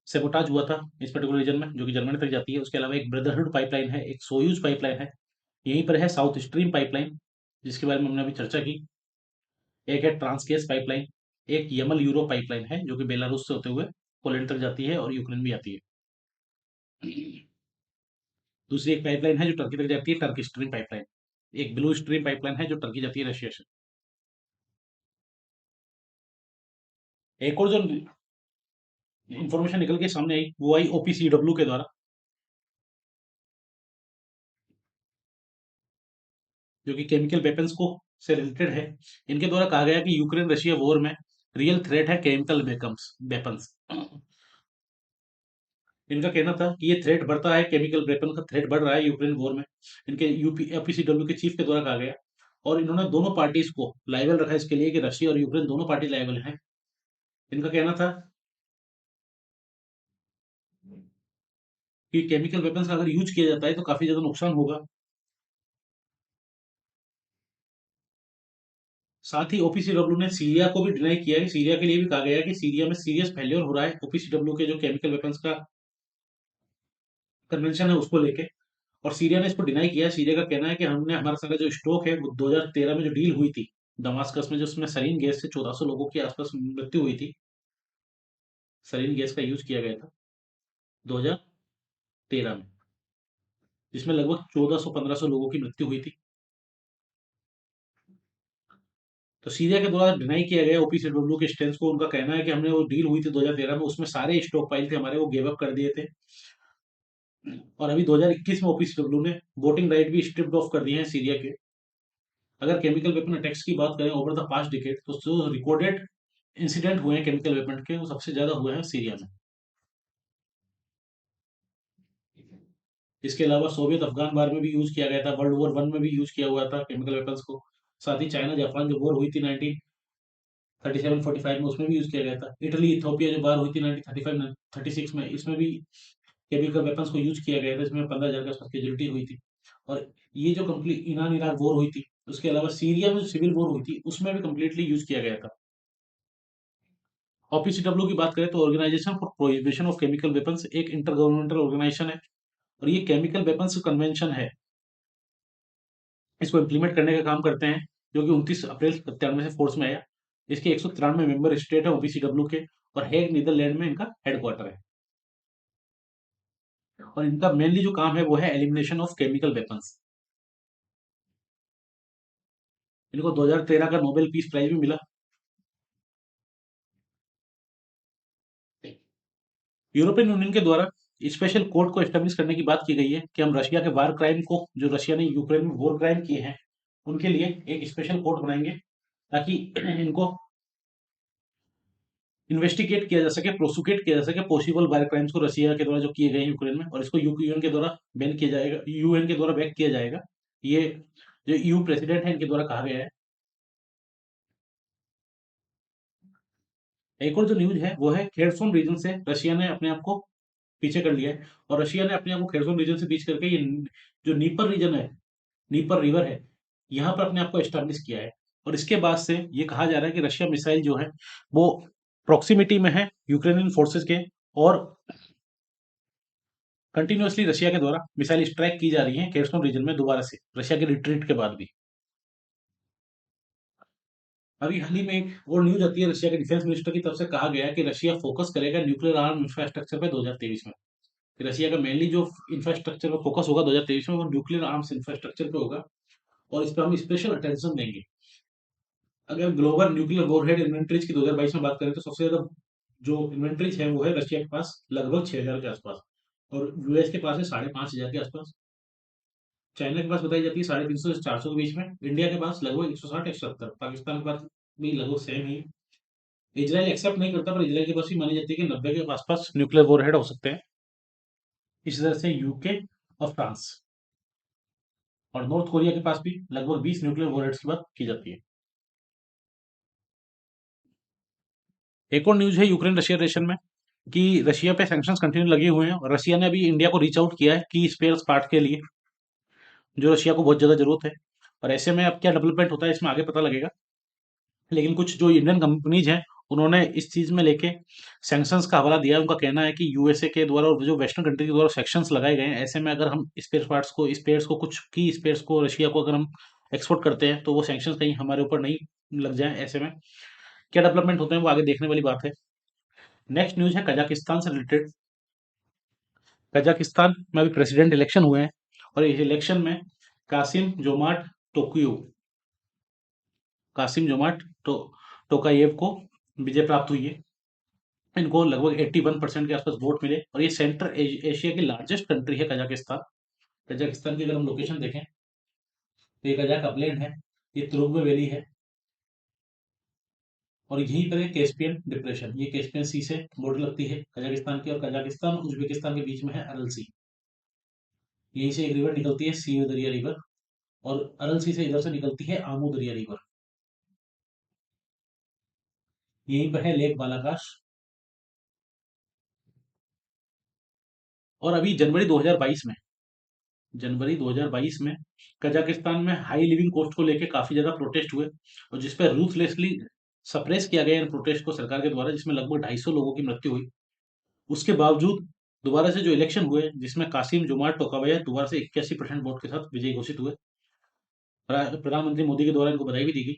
S1: सेबोटाज हुआ था इस पर्टिकुलर रीजन में, जो कि जर्मनी तक जाती है। उसके अलावा एक ब्रदरहुड पाइपलाइन है, एक सोयूज पाइपलाइन है, यहीं पर है साउथ स्ट्रीम पाइपलाइन, जिसके बारे में हमने अभी चर्चा की। एक है ट्रांसकेस पाइपलाइन, एक यमल यूरो पाइपलाइन है जो कि बेलारूस से होते हुए पोलैंड तक जाती है और यूक्रेन भी आती है। दूसरी एक पाइपलाइन है जो टर्की तक जाती है, टर्की स्ट्रीम पाइपलाइन। एक ब्लू स्ट्रीम पाइपलाइन है जो टर्की जाती है रशिया से। एक और जो इन्फॉर्मेशन निकल के सामने आई वो आई ओपीसीडब्ल्यू के द्वारा, जो कि केमिकल वेपन्स को से रिलेटेड है। इनके द्वारा कहा गया कि यूक्रेन रशिया वॉर में रियल थ्रेट है केमिकल वेपन्स। इनका कहना था कि ये थ्रेट बढ़ता है, केमिकल वेपन का थ्रेट बढ़ रहा है यूक्रेन वॉर में। इनके यूपी एपीसीडब्ल्यू के चीफ के द्वारा कहा गया। और इन्होंने दोनों पार्टीज को लायबल रखा इसके लिए कि रशिया और यूक्रेन दोनों पार्टी लायबल हैं। इनका कहना था कि केमिकल वेपन्स का अगर यूज किया जाता है तो काफी ज्यादा नुकसान होगा। साथ ही ओपीसीडब्ल्यू ने सीरिया को भी डिनाई किया है, सीरिया के लिए भी कहा गया है कि सीरिया में सीरियस फेल्योर हो रहा है ओपीसीडब्ल्यू के जो केमिकल वेपन्स का कन्वेंशन है उसको लेके। और सीरिया ने इसको डिनाई किया है। सीरिया का कहना है कि हमने हमारा सारा जो स्टॉक है वो 2013 में जो डील हुई थी दमास्कस में, जो उसमें सरीन गैस से 1400 लोगों की आसपास मृत्यु हुई थी, सरीन गैस का यूज किया गया था 2013 में, जिसमें लगभग 1400-1500 लोगों की मृत्यु हुई थी। तो सीरिया के द्वारा डिनाई किया गया ओपीसीडब्ल्यू के स्टेंस को। उनका कहना है कि हमने वो डील हुई थी 2013 में, उसमें सारे स्टॉक पाइल थे हमारे, वो गिव अप कर दिए थे। और अभी 2021 में ओपीसीडब्ल्यू ने वोटिंग राइट भी स्ट्रिप्ड ऑफ कर दिए हैं सीरिया के। अगर केमिकल वेपन अटैक्स की बात करें ओवर द पास्ट डिकेड, तो जो रिकॉर्डेड इंसिडेंट हुए हैं केमिकल वेपन के वो सबसे ज्यादा हुए हैं सीरिया में। इसके अलावा सोवियत अफगान वार में भी यूज किया गया था, वर्ल्ड वॉर वन में भी यूज किया हुआ था केमिकल वेपन्स को। साथ ही चाइना जापान जो वॉर हुई थी 1937-45 में, उसमें भी यूज किया गया था। इटली इथोपिया जो वार हुई थी 1935-36 में, इसमें भी केमिकल वेपन्स को यूज किया गया था, इसमें 15,000 के आसपास कैजुअलिटी हुई थी। और ये जो कंप्लीट ईरान इराक वॉर हुई थी, उसके अलावा सीरिया में जो सिविल वॉर हुई थी उसमें भी कंप्लीटली यूज किया गया था। ओपीसीडब्ल्यू की बात करें तो Organisation for Prohibition of Chemical Weapons एक इंटर गवर्नमेंटल ऑर्गेनाइजेशन है। और ये केमिकल वेपन्स कन्वेंशन है, इसको इम्प्लीमेंट करने का काम करते हैं, जो कि 29 अप्रैल 97 से फोर्स में आया। इसके 193 मेंबर स्टेट है ओपीसीडब्ल्यू के, और हेग नीदरलैंड में इनका हेडक्वार्टर है। और इनका मेनली जो काम है वो है एलिमिनेशन ऑफ केमिकल वेपन्स। इनको 2013 का नोबेल पीस प्राइज भी मिला। यूरोपियन यूनियन के द्वारा स्पेशल कोर्ट को एस्टेब्लिश करने की बात की गई है कि हम रशिया के वार क्राइम को, जो रशिया ने यूक्रेन में वॉर क्राइम किए हैं, उनके लिए एक स्पेशल कोर्ट बनाएंगे, ताकि इनको इन्वेस्टिगेट किया जा सके, प्रोसिक्यूट किया जा सके पॉसिबल वार क्राइम्स को रशिया के द्वारा जो किए गए हैं यूक्रेन में, और इसको यूएन के द्वारा बैन किया जाएगा, यूएन के द्वारा बैक किया जाएगा। ये जो ईयू प्रेसिडेंट है इनके द्वारा कहा गया है। एक और जो न्यूज है वो है खेरसोन रीजन से रशिया ने अपने आप को पीछे कर लिया है। और रशिया ने अपने आप को खेरसोन रीजन से पीछे करके ये जो नीपर रीजन है, नीपर रिवर है, यहाँ पर अपने आप को एस्टेब्लिश किया है। और इसके बाद से ये कहा जा रहा है कि रशिया मिसाइल जो है वो प्रॉक्सिमिटी में है यूक्रेनियन फोर्सेस के, और कंटिन्यूअसली रशिया के द्वारा मिसाइल स्ट्राइक की जा रही है केर्सन रीजन में दोबारा से, रशिया के रिट्रीट के बाद भी। अभी हाल ही में एक और न्यूज आती है रशिया के डिफेंस मिनिस्टर की तरफ से, कहा गया है कि रशिया फोकस करेगा न्यूक्लियर आर्म इंफ्रास्ट्रक्चर पे 2023 में। कि रशिया का मेनली जो इंफ्रास्ट्रक्चर पर फोकस होगा 2023 में वो न्यूक्लियर आर्म्स इंफ्रास्ट्रक्चर पे होगा, और इस पर हम स्पेशल अटेंशन देंगे। अगर ग्लोबल न्यूक्लियर वॉरहेड इन्वेंटरीज की 2022 में बात करें तो सबसे ज्यादा जो इन्वेंट्रीज है वो है रशिया के पास लगभग 6,000 के आसपास, और यूएस के पास है 5,500 के आसपास। चाइना के पास बताई जाती है 350 से 400 के बीच में। इंडिया के पास लगभग 160 170, पाकिस्तान के पास भी लगभग सेम ही। इजराइल एक्सेप्ट नहीं करता, पर इजराइल के पास भी मानी जाती है कि 90 के आसपास न्यूक्लियर वॉरहेड हो सकते हैं। इसी तरह से यूके और फ्रांस और नॉर्थ कोरिया के पास भी लगभग 20 न्यूक्लियर वॉरहेड्स की बात की जाती है। एक और न्यूज है यूक्रेन रशिया रिलेशन में, कि रशिया पे सैंक्शंस कंटिन्यू लगे हुए हैं, और रशिया ने अभी इंडिया को रीच आउट किया है कि स्पेयर पार्ट के लिए, जो रशिया को बहुत ज़्यादा जरूरत है। और ऐसे में अब क्या डेवलपमेंट होता है इसमें आगे पता लगेगा। लेकिन कुछ जो इंडियन कंपनीज हैं, उन्होंने इस चीज़ में लेके सैंक्शंस का हवाला दिया है। उनका कहना है कि यूएसए के द्वारा और जो वेस्टर्न कंट्री के द्वारा सैंक्शंस लगाए गए हैं, ऐसे में अगर हम स्पेयर्स को कुछ की स्पेयर्स को रशिया को अगर हम एक्सपोर्ट करते हैं, तो वो सैंक्शंस कहीं हमारे ऊपर नहीं लग जाए। ऐसे में क्या डेवलपमेंट होते हैं वो आगे देखने वाली बात है। नेक्स्ट न्यूज है कजाकिस्तान से रिलेटेड। कजाकिस्तान में अभी प्रेसिडेंट इलेक्शन हुए हैं, और इस इलेक्शन में Kassym Jomart Tokayev Kassym Jomart टो, टोकायेव को विजय प्राप्त हुई है। इनको लगभग 81% के आसपास वोट मिले, और ये सेंट्रल एशिया की लार्जेस्ट कंट्री है कजाकिस्तान। कजाकिस्तान की अगर हम लोकेशन देखें, तो ये कजाक अपलैंड है, ये तुरुग वैली है, और यहीं पर है कैस्पियन डिप्रेशन। ये कैस्पियन सी से बॉर्डर लगती है कजाकिस्तान की, और कजाकिस्तान उज्बेकिस्तान के बीच में है अरल सी। यहीं से एक रिवर निकलती है, सी दरिया रिवर, और अरल सी से इधर से निकलती है आमू दरिया रिवर। यहीं पर है लेक बालाकाश। और अभी जनवरी 2022 में कजाकिस्तान में हाई लिविंग कॉस्ट को लेकर काफी ज्यादा प्रोटेस्ट हुए, और जिस पर रूथलेसली सप्रेस किया गया इन प्रोटेस्ट को सरकार के द्वारा, जिसमें लगभग 250 लोगों की मृत्यु हुई। उसके बावजूद दोबारा से जो इलेक्शन हुए, जिसमें कासिम जुमार टोकावया दोबारा से 81% वोट के साथ विजयी घोषित हुए। प्रधानमंत्री मोदी के द्वारा इनको बधाई भी दी गई।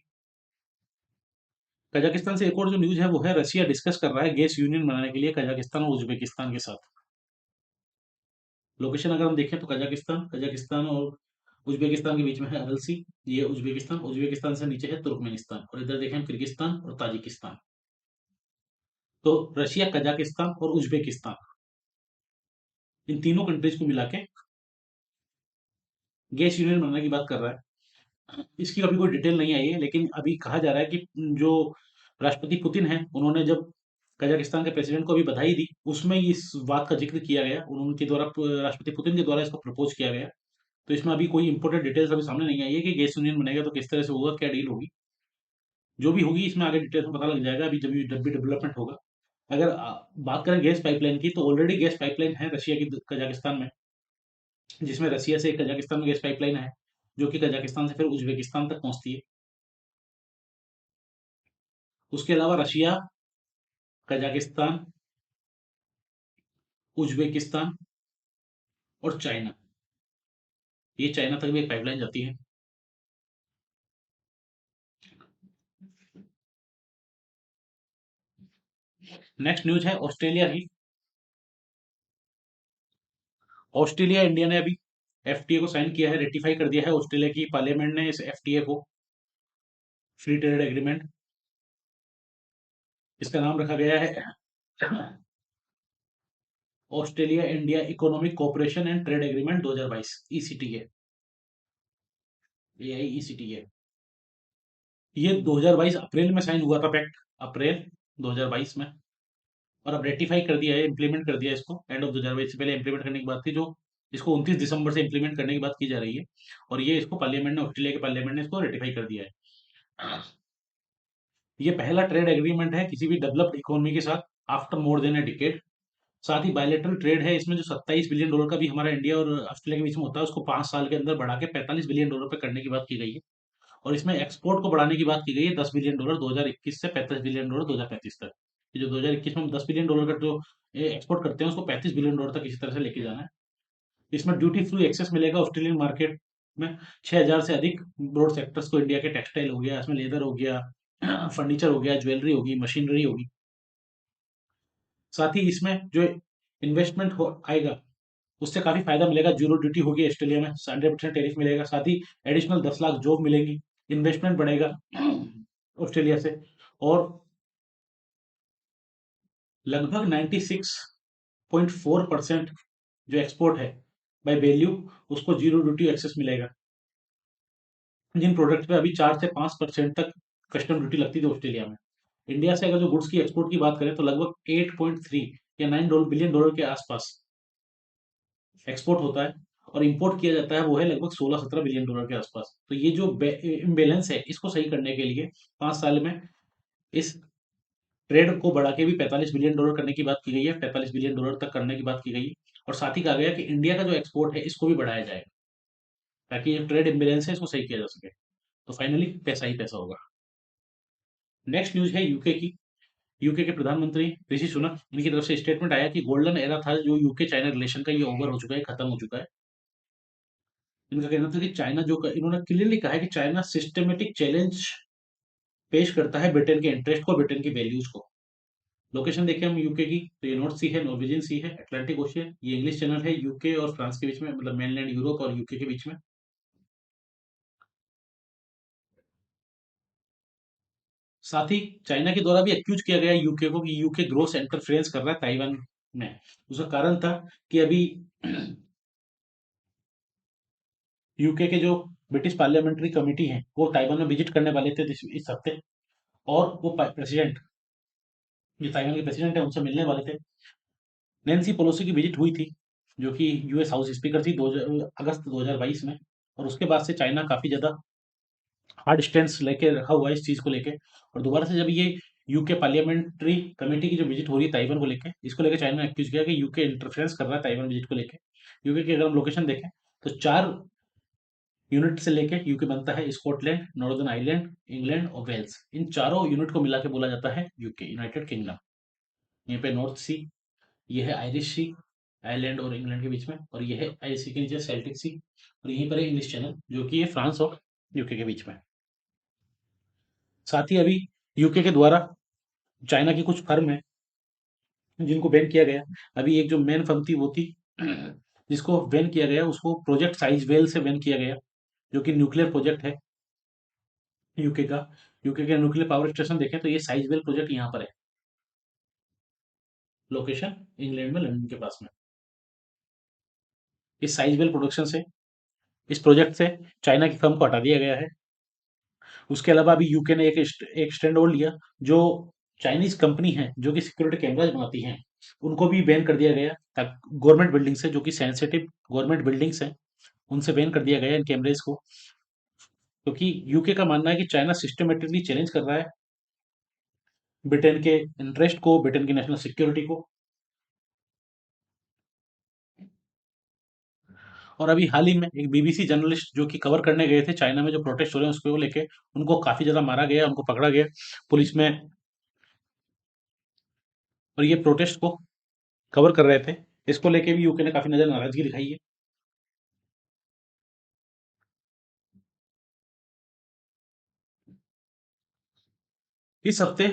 S1: कजाकिस्तान से एक और जो न्यूज है वो है, रशिया डिस्कस कर रहा है गैस यूनियन बनाने के लिए कजाकिस्तान और उज्बेकिस्तान के साथ। लोकेशन अगर हम देखें तो कजाकिस्तान और उज्बेकिस्तान के बीच में है अरल सी। ये उज्बेकिस्तान, उज्बेकिस्तान से नीचे है तुर्कमेनिस्तान, और इधर देखें हम किर्गिस्तान और ताजिकिस्तान। तो रशिया, कजाकिस्तान और उज्बेकिस्तान, इन तीनों कंट्रीज को मिला के गैस यूनियन बनाने की बात कर रहा है। इसकी अभी कोई डिटेल नहीं आई है, लेकिन अभी कहा जा रहा है कि जो राष्ट्रपति पुतिन है, उन्होंने जब कजाकिस्तान के प्रेसिडेंट को अभी बधाई दी, उसमें इस बात का जिक्र किया गया, उनके द्वारा राष्ट्रपति पुतिन के द्वारा इसको प्रपोज किया गया। तो इसमें अभी कोई इंपॉर्टेंट डिटेल्स अभी सामने नहीं आई है कि गैस यूनियन बनेगा तो किस तरह से होगा, क्या डील होगी। जो भी होगी इसमें आगे डिटेल्स में पता लग जाएगा, अभी जब भी डेवलपमेंट होगा। अगर बात करें गैस पाइपलाइन की, तो ऑलरेडी गैस पाइपलाइन है रशिया की कजाकिस्तान में, जिसमें रसिया से कजाकिस्तान में गैस पाइपलाइन है, जो कि कजाकिस्तान से फिर उज्बेकिस्तान तक पहुंचती है। उसके अलावा रशिया, कजाकिस्तान, उज्बेकिस्तान और चाइना, ये चाइना तक भी एक पाइपलाइन जाती है। नेक्स्ट न्यूज है ऑस्ट्रेलिया की। ऑस्ट्रेलिया इंडिया ने अभी एफटीए को साइन किया है, रेटिफाई कर दिया है ऑस्ट्रेलिया की पार्लियामेंट ने इस एफटीए को, फ्री ट्रेड एग्रीमेंट। इसका नाम रखा गया है Australia India economic cooperation and trade agreement 2022, ईसीटीए। ये ईसीटीए, ये 2022 अप्रैल में साइन हुआ था पैक्ट, अप्रैल 2022 में। और अब रेटिफाई कर दिया है, इंप्लीमेंट कर दिया है इसको। एंड ऑफ 2022 से पहले इंप्लीमेंट करने की बात थी, जो इसको 29 दिसंबर से इंप्लीमेंट करने की बात की जा रही है। और ये इसको पार्लियामेंट ने, ऑस्ट्रेलिया के पार्लियामेंट ने इसको रेटिफाई कर दिया है। ये पहला ट्रेड एग्रीमेंट है किसी भी डेवलप्ड इकोनॉमी के साथ after more than a decade. साथ ही बायलेटरल ट्रेड है इसमें, जो $27 बिलियन का भी हमारा इंडिया और ऑस्ट्रेलिया के बीच में होता है, उसको 5 साल के अंदर बढ़ा के $45 बिलियन पे करने की बात की गई है। और इसमें एक्सपोर्ट को बढ़ाने की बात की गई है, $10 बिलियन 2021 से $35 बिलियन 2035 तक। ये जो 2021 में हम $10 बिलियन का जो एक्सपोर्ट करते हैं, उसको $35 बिलियन तक इसी तरह से लेके जाना है। इसमें ड्यूटी फ्री एक्सेस मिलेगा ऑस्ट्रेलियन मार्केट में। 6,000 से अधिक ब्रॉड सेक्टर्स को, इंडिया के टेक्सटाइल हो गया, इसमें लेदर हो गया, फर्नीचर हो गया, ज्वेलरी होगी, मशीनरी होगी। साथ ही इसमें जो इन्वेस्टमेंट हो आएगा, उससे काफी फायदा मिलेगा। जीरो ड्यूटी होगी ऑस्ट्रेलिया में, 100% टैरिफ मिलेगा। साथ ही एडिशनल 10 लाख जॉब मिलेंगी, इन्वेस्टमेंट बढ़ेगा ऑस्ट्रेलिया से। और लगभग 96.4% जो एक्सपोर्ट है बाय वैल्यू, उसको जीरो ड्यूटी एक्सेस मिलेगा। जिन प्रोडक्ट पे अभी 4 से 5% तक कस्टम ड्यूटी लगती थी ऑस्ट्रेलिया में, इंडिया से अगर जो गुड्स की एक्सपोर्ट की बात करें तो लगभग 8.3 या 9 बिलियन डॉलर के आसपास एक्सपोर्ट होता है, और इंपोर्ट किया जाता है वो है लगभग 16-17 बिलियन डॉलर के आसपास। तो ये जो इम्बेलेंस है, इसको सही करने के लिए 5 साल में इस ट्रेड को बढ़ा के भी 45 बिलियन डॉलर करने की बात की गई है, 45 बिलियन डॉलर तक करने की बात की गई है। और साथ ही कहा गया कि इंडिया का जो एक्सपोर्ट है इसको भी बढ़ाया जाएगा, ताकि ये ट्रेड इम्बेलेंस है इसको सही किया जा सके। तो फाइनली पैसा ही पैसा होगा। नेक्स्ट न्यूज है यूके की। यूके के प्रधानमंत्री ऋषि सुनक, इनकी तरफ से स्टेटमेंट आया कि गोल्डन एरा था जो यूके चाइना रिलेशन का, ये ओवर हो चुका है, खत्म हो चुका है। इनका कहना था कि चाइना जो इन्होंने क्लियरली कहा है कि चाइना सिस्टमेटिक चैलेंज पेश करता है ब्रिटेन के इंटरेस्ट को, ब्रिटेन की वैल्यूज को। लोकेशन देखें हम यूके की, तो ये नॉर्थ सी है, नॉर्वेजियन सी है, अटलांटिक ओशियन, ये इंग्लिश चैनल है यूके और फ्रांस के बीच में, मतलब मेनलैंड यूरोप और यूके के बीच में। साथ ही चाइना के द्वारा भी एक्यूज किया गया यूके को कि यूके ग्रोस इंटरफेरेंस कर रहा है ताइवान में। उसका कारण था कि अभी यूके के जो ब्रिटिश पार्लियामेंट्री कमेटी है वो ताइवान में विजिट करने वाले थे इस हफ्ते, और वो प्रेसिडेंट, जो ताइवान के प्रेसिडेंट है, उनसे मिलने वाले थे। नैन्सी पेलोसी की विजिट हुई थी, जो कि यूएस हाउस स्पीकर थी 2000 अगस्त 2022 में। और उसके बाद से चाइना काफी ज्यादा हार्ड स्टैंड लेके रखा हुआ है इस चीज को लेके। और दोबारा से जब ये यूके पार्लियामेंट्री कमेटी की जो विजिट हो रही है ताइवान को लेके, इसको लेके चाइना ने एक्यूज किया कि यूके इंटरफेरेंस कर रहा है ताइवान विजिट को लेके। यूके की अगर हम लोकेशन देखें तो 4 यूनिट से लेके यूके बनता है, स्कॉटलैंड, नॉर्दर्न आयरलैंड, इंग्लैंड और वेल्स, इन चारों यूनिट को मिला के बोला जाता है यूके, यूनाइटेड किंगडम। यहाँ पे नॉर्थ सी, ये है आयरिश सी, आयरलैंड और इंग्लैंड के बीच में, और ये है आयरिश सी के नीचे सेल्टिक सी, और यहीं पर है इंग्लिश चैनल जो कि ये फ्रांस और यूके के बीच में। साथ ही अभी यूके के द्वारा चाइना की कुछ फर्म है जिनको बैन किया गया। अभी एक जो मेन फर्म थी वो थी जिसको बैन किया गया, उसको प्रोजेक्ट साइज वेल से बैन किया गया, जो कि न्यूक्लियर प्रोजेक्ट है यूके का। यूके के न्यूक्लियर पावर स्टेशन देखें तो ये साइज वेल प्रोजेक्ट यहाँ पर है, लोकेशन इंग्लैंड में, लंदन के पास में। इस साइज वेल प्रोडक्शन से, इस प्रोजेक्ट से चाइना की फर्म को हटा दिया गया है। उसके अलावा अभी यूके ने एक स्टैंड और लिया, जो चाइनीज कंपनी है जो कि सिक्योरिटी कैमराज बनाती हैं, उनको भी बैन कर दिया गया। गवर्नमेंट बिल्डिंग से, जो कि सेंसिटिव गवर्नमेंट बिल्डिंग्स हैं, उनसे बैन कर दिया गया इन कैमरेज को, क्योंकि यूके का मानना है कि चाइना सिस्टमेटिकली चैलेंज कर रहा है ब्रिटेन के इंटरेस्ट को, ब्रिटेन की नेशनल सिक्योरिटी को। और अभी हाल ही में एक बीबीसी जर्नलिस्ट जो कि कवर करने गए थे चाइना में जो प्रोटेस्ट हो रहे हैं उसको लेके, उनको काफी ज्यादा मारा गया, उनको पकड़ा गया पुलिस में, और ये प्रोटेस्ट को कवर कर रहे थे। इसको लेके भी यूके ने काफी नजर नाराजगी दिखाई है। इस हफ्ते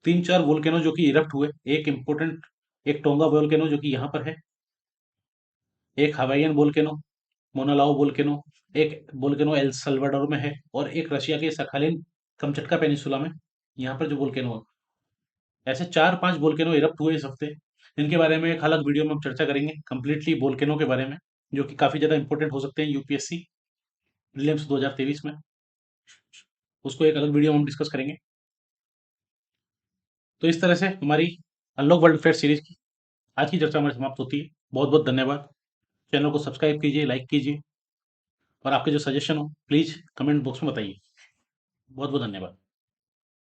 S1: 3-4 वोल्केनो जो कि इरप्ट हुए, एक इम्पोर्टेंट, एक टोंगा वोल्केनो जो कि यहाँ पर है, एक हवाईयन वोल्केनो मोनालाओ वोल्केनो, एक वोल्केनो एल सल्वाडोर में है, और एक रशिया के सखालिन कमचटका पेनिसुला में, यहाँ पर जो वोल्केनो है। ऐसे 4-5 वोल्केनो इरप्ट हुए इस हफ्ते, जिनके बारे में एक अलग वीडियो में हम चर्चा करेंगे कंप्लीटली वोल्केनो के बारे में, जो कि काफी ज्यादा इंपॉर्टेंट हो सकते हैं यूपीएससी प्रीलिम्स 2023 में। उसको एक अलग वीडियो में हम डिस्कस करेंगे। तो इस तरह से हमारी अनलॉक वर्ल्ड अफेयर सीरीज की आज की चर्चा हमारी समाप्त होती है। बहुत बहुत धन्यवाद। चैनल को सब्सक्राइब कीजिए, लाइक कीजिए, और आपके जो सजेशन हो प्लीज कमेंट बॉक्स में बताइए। बहुत बहुत धन्यवाद।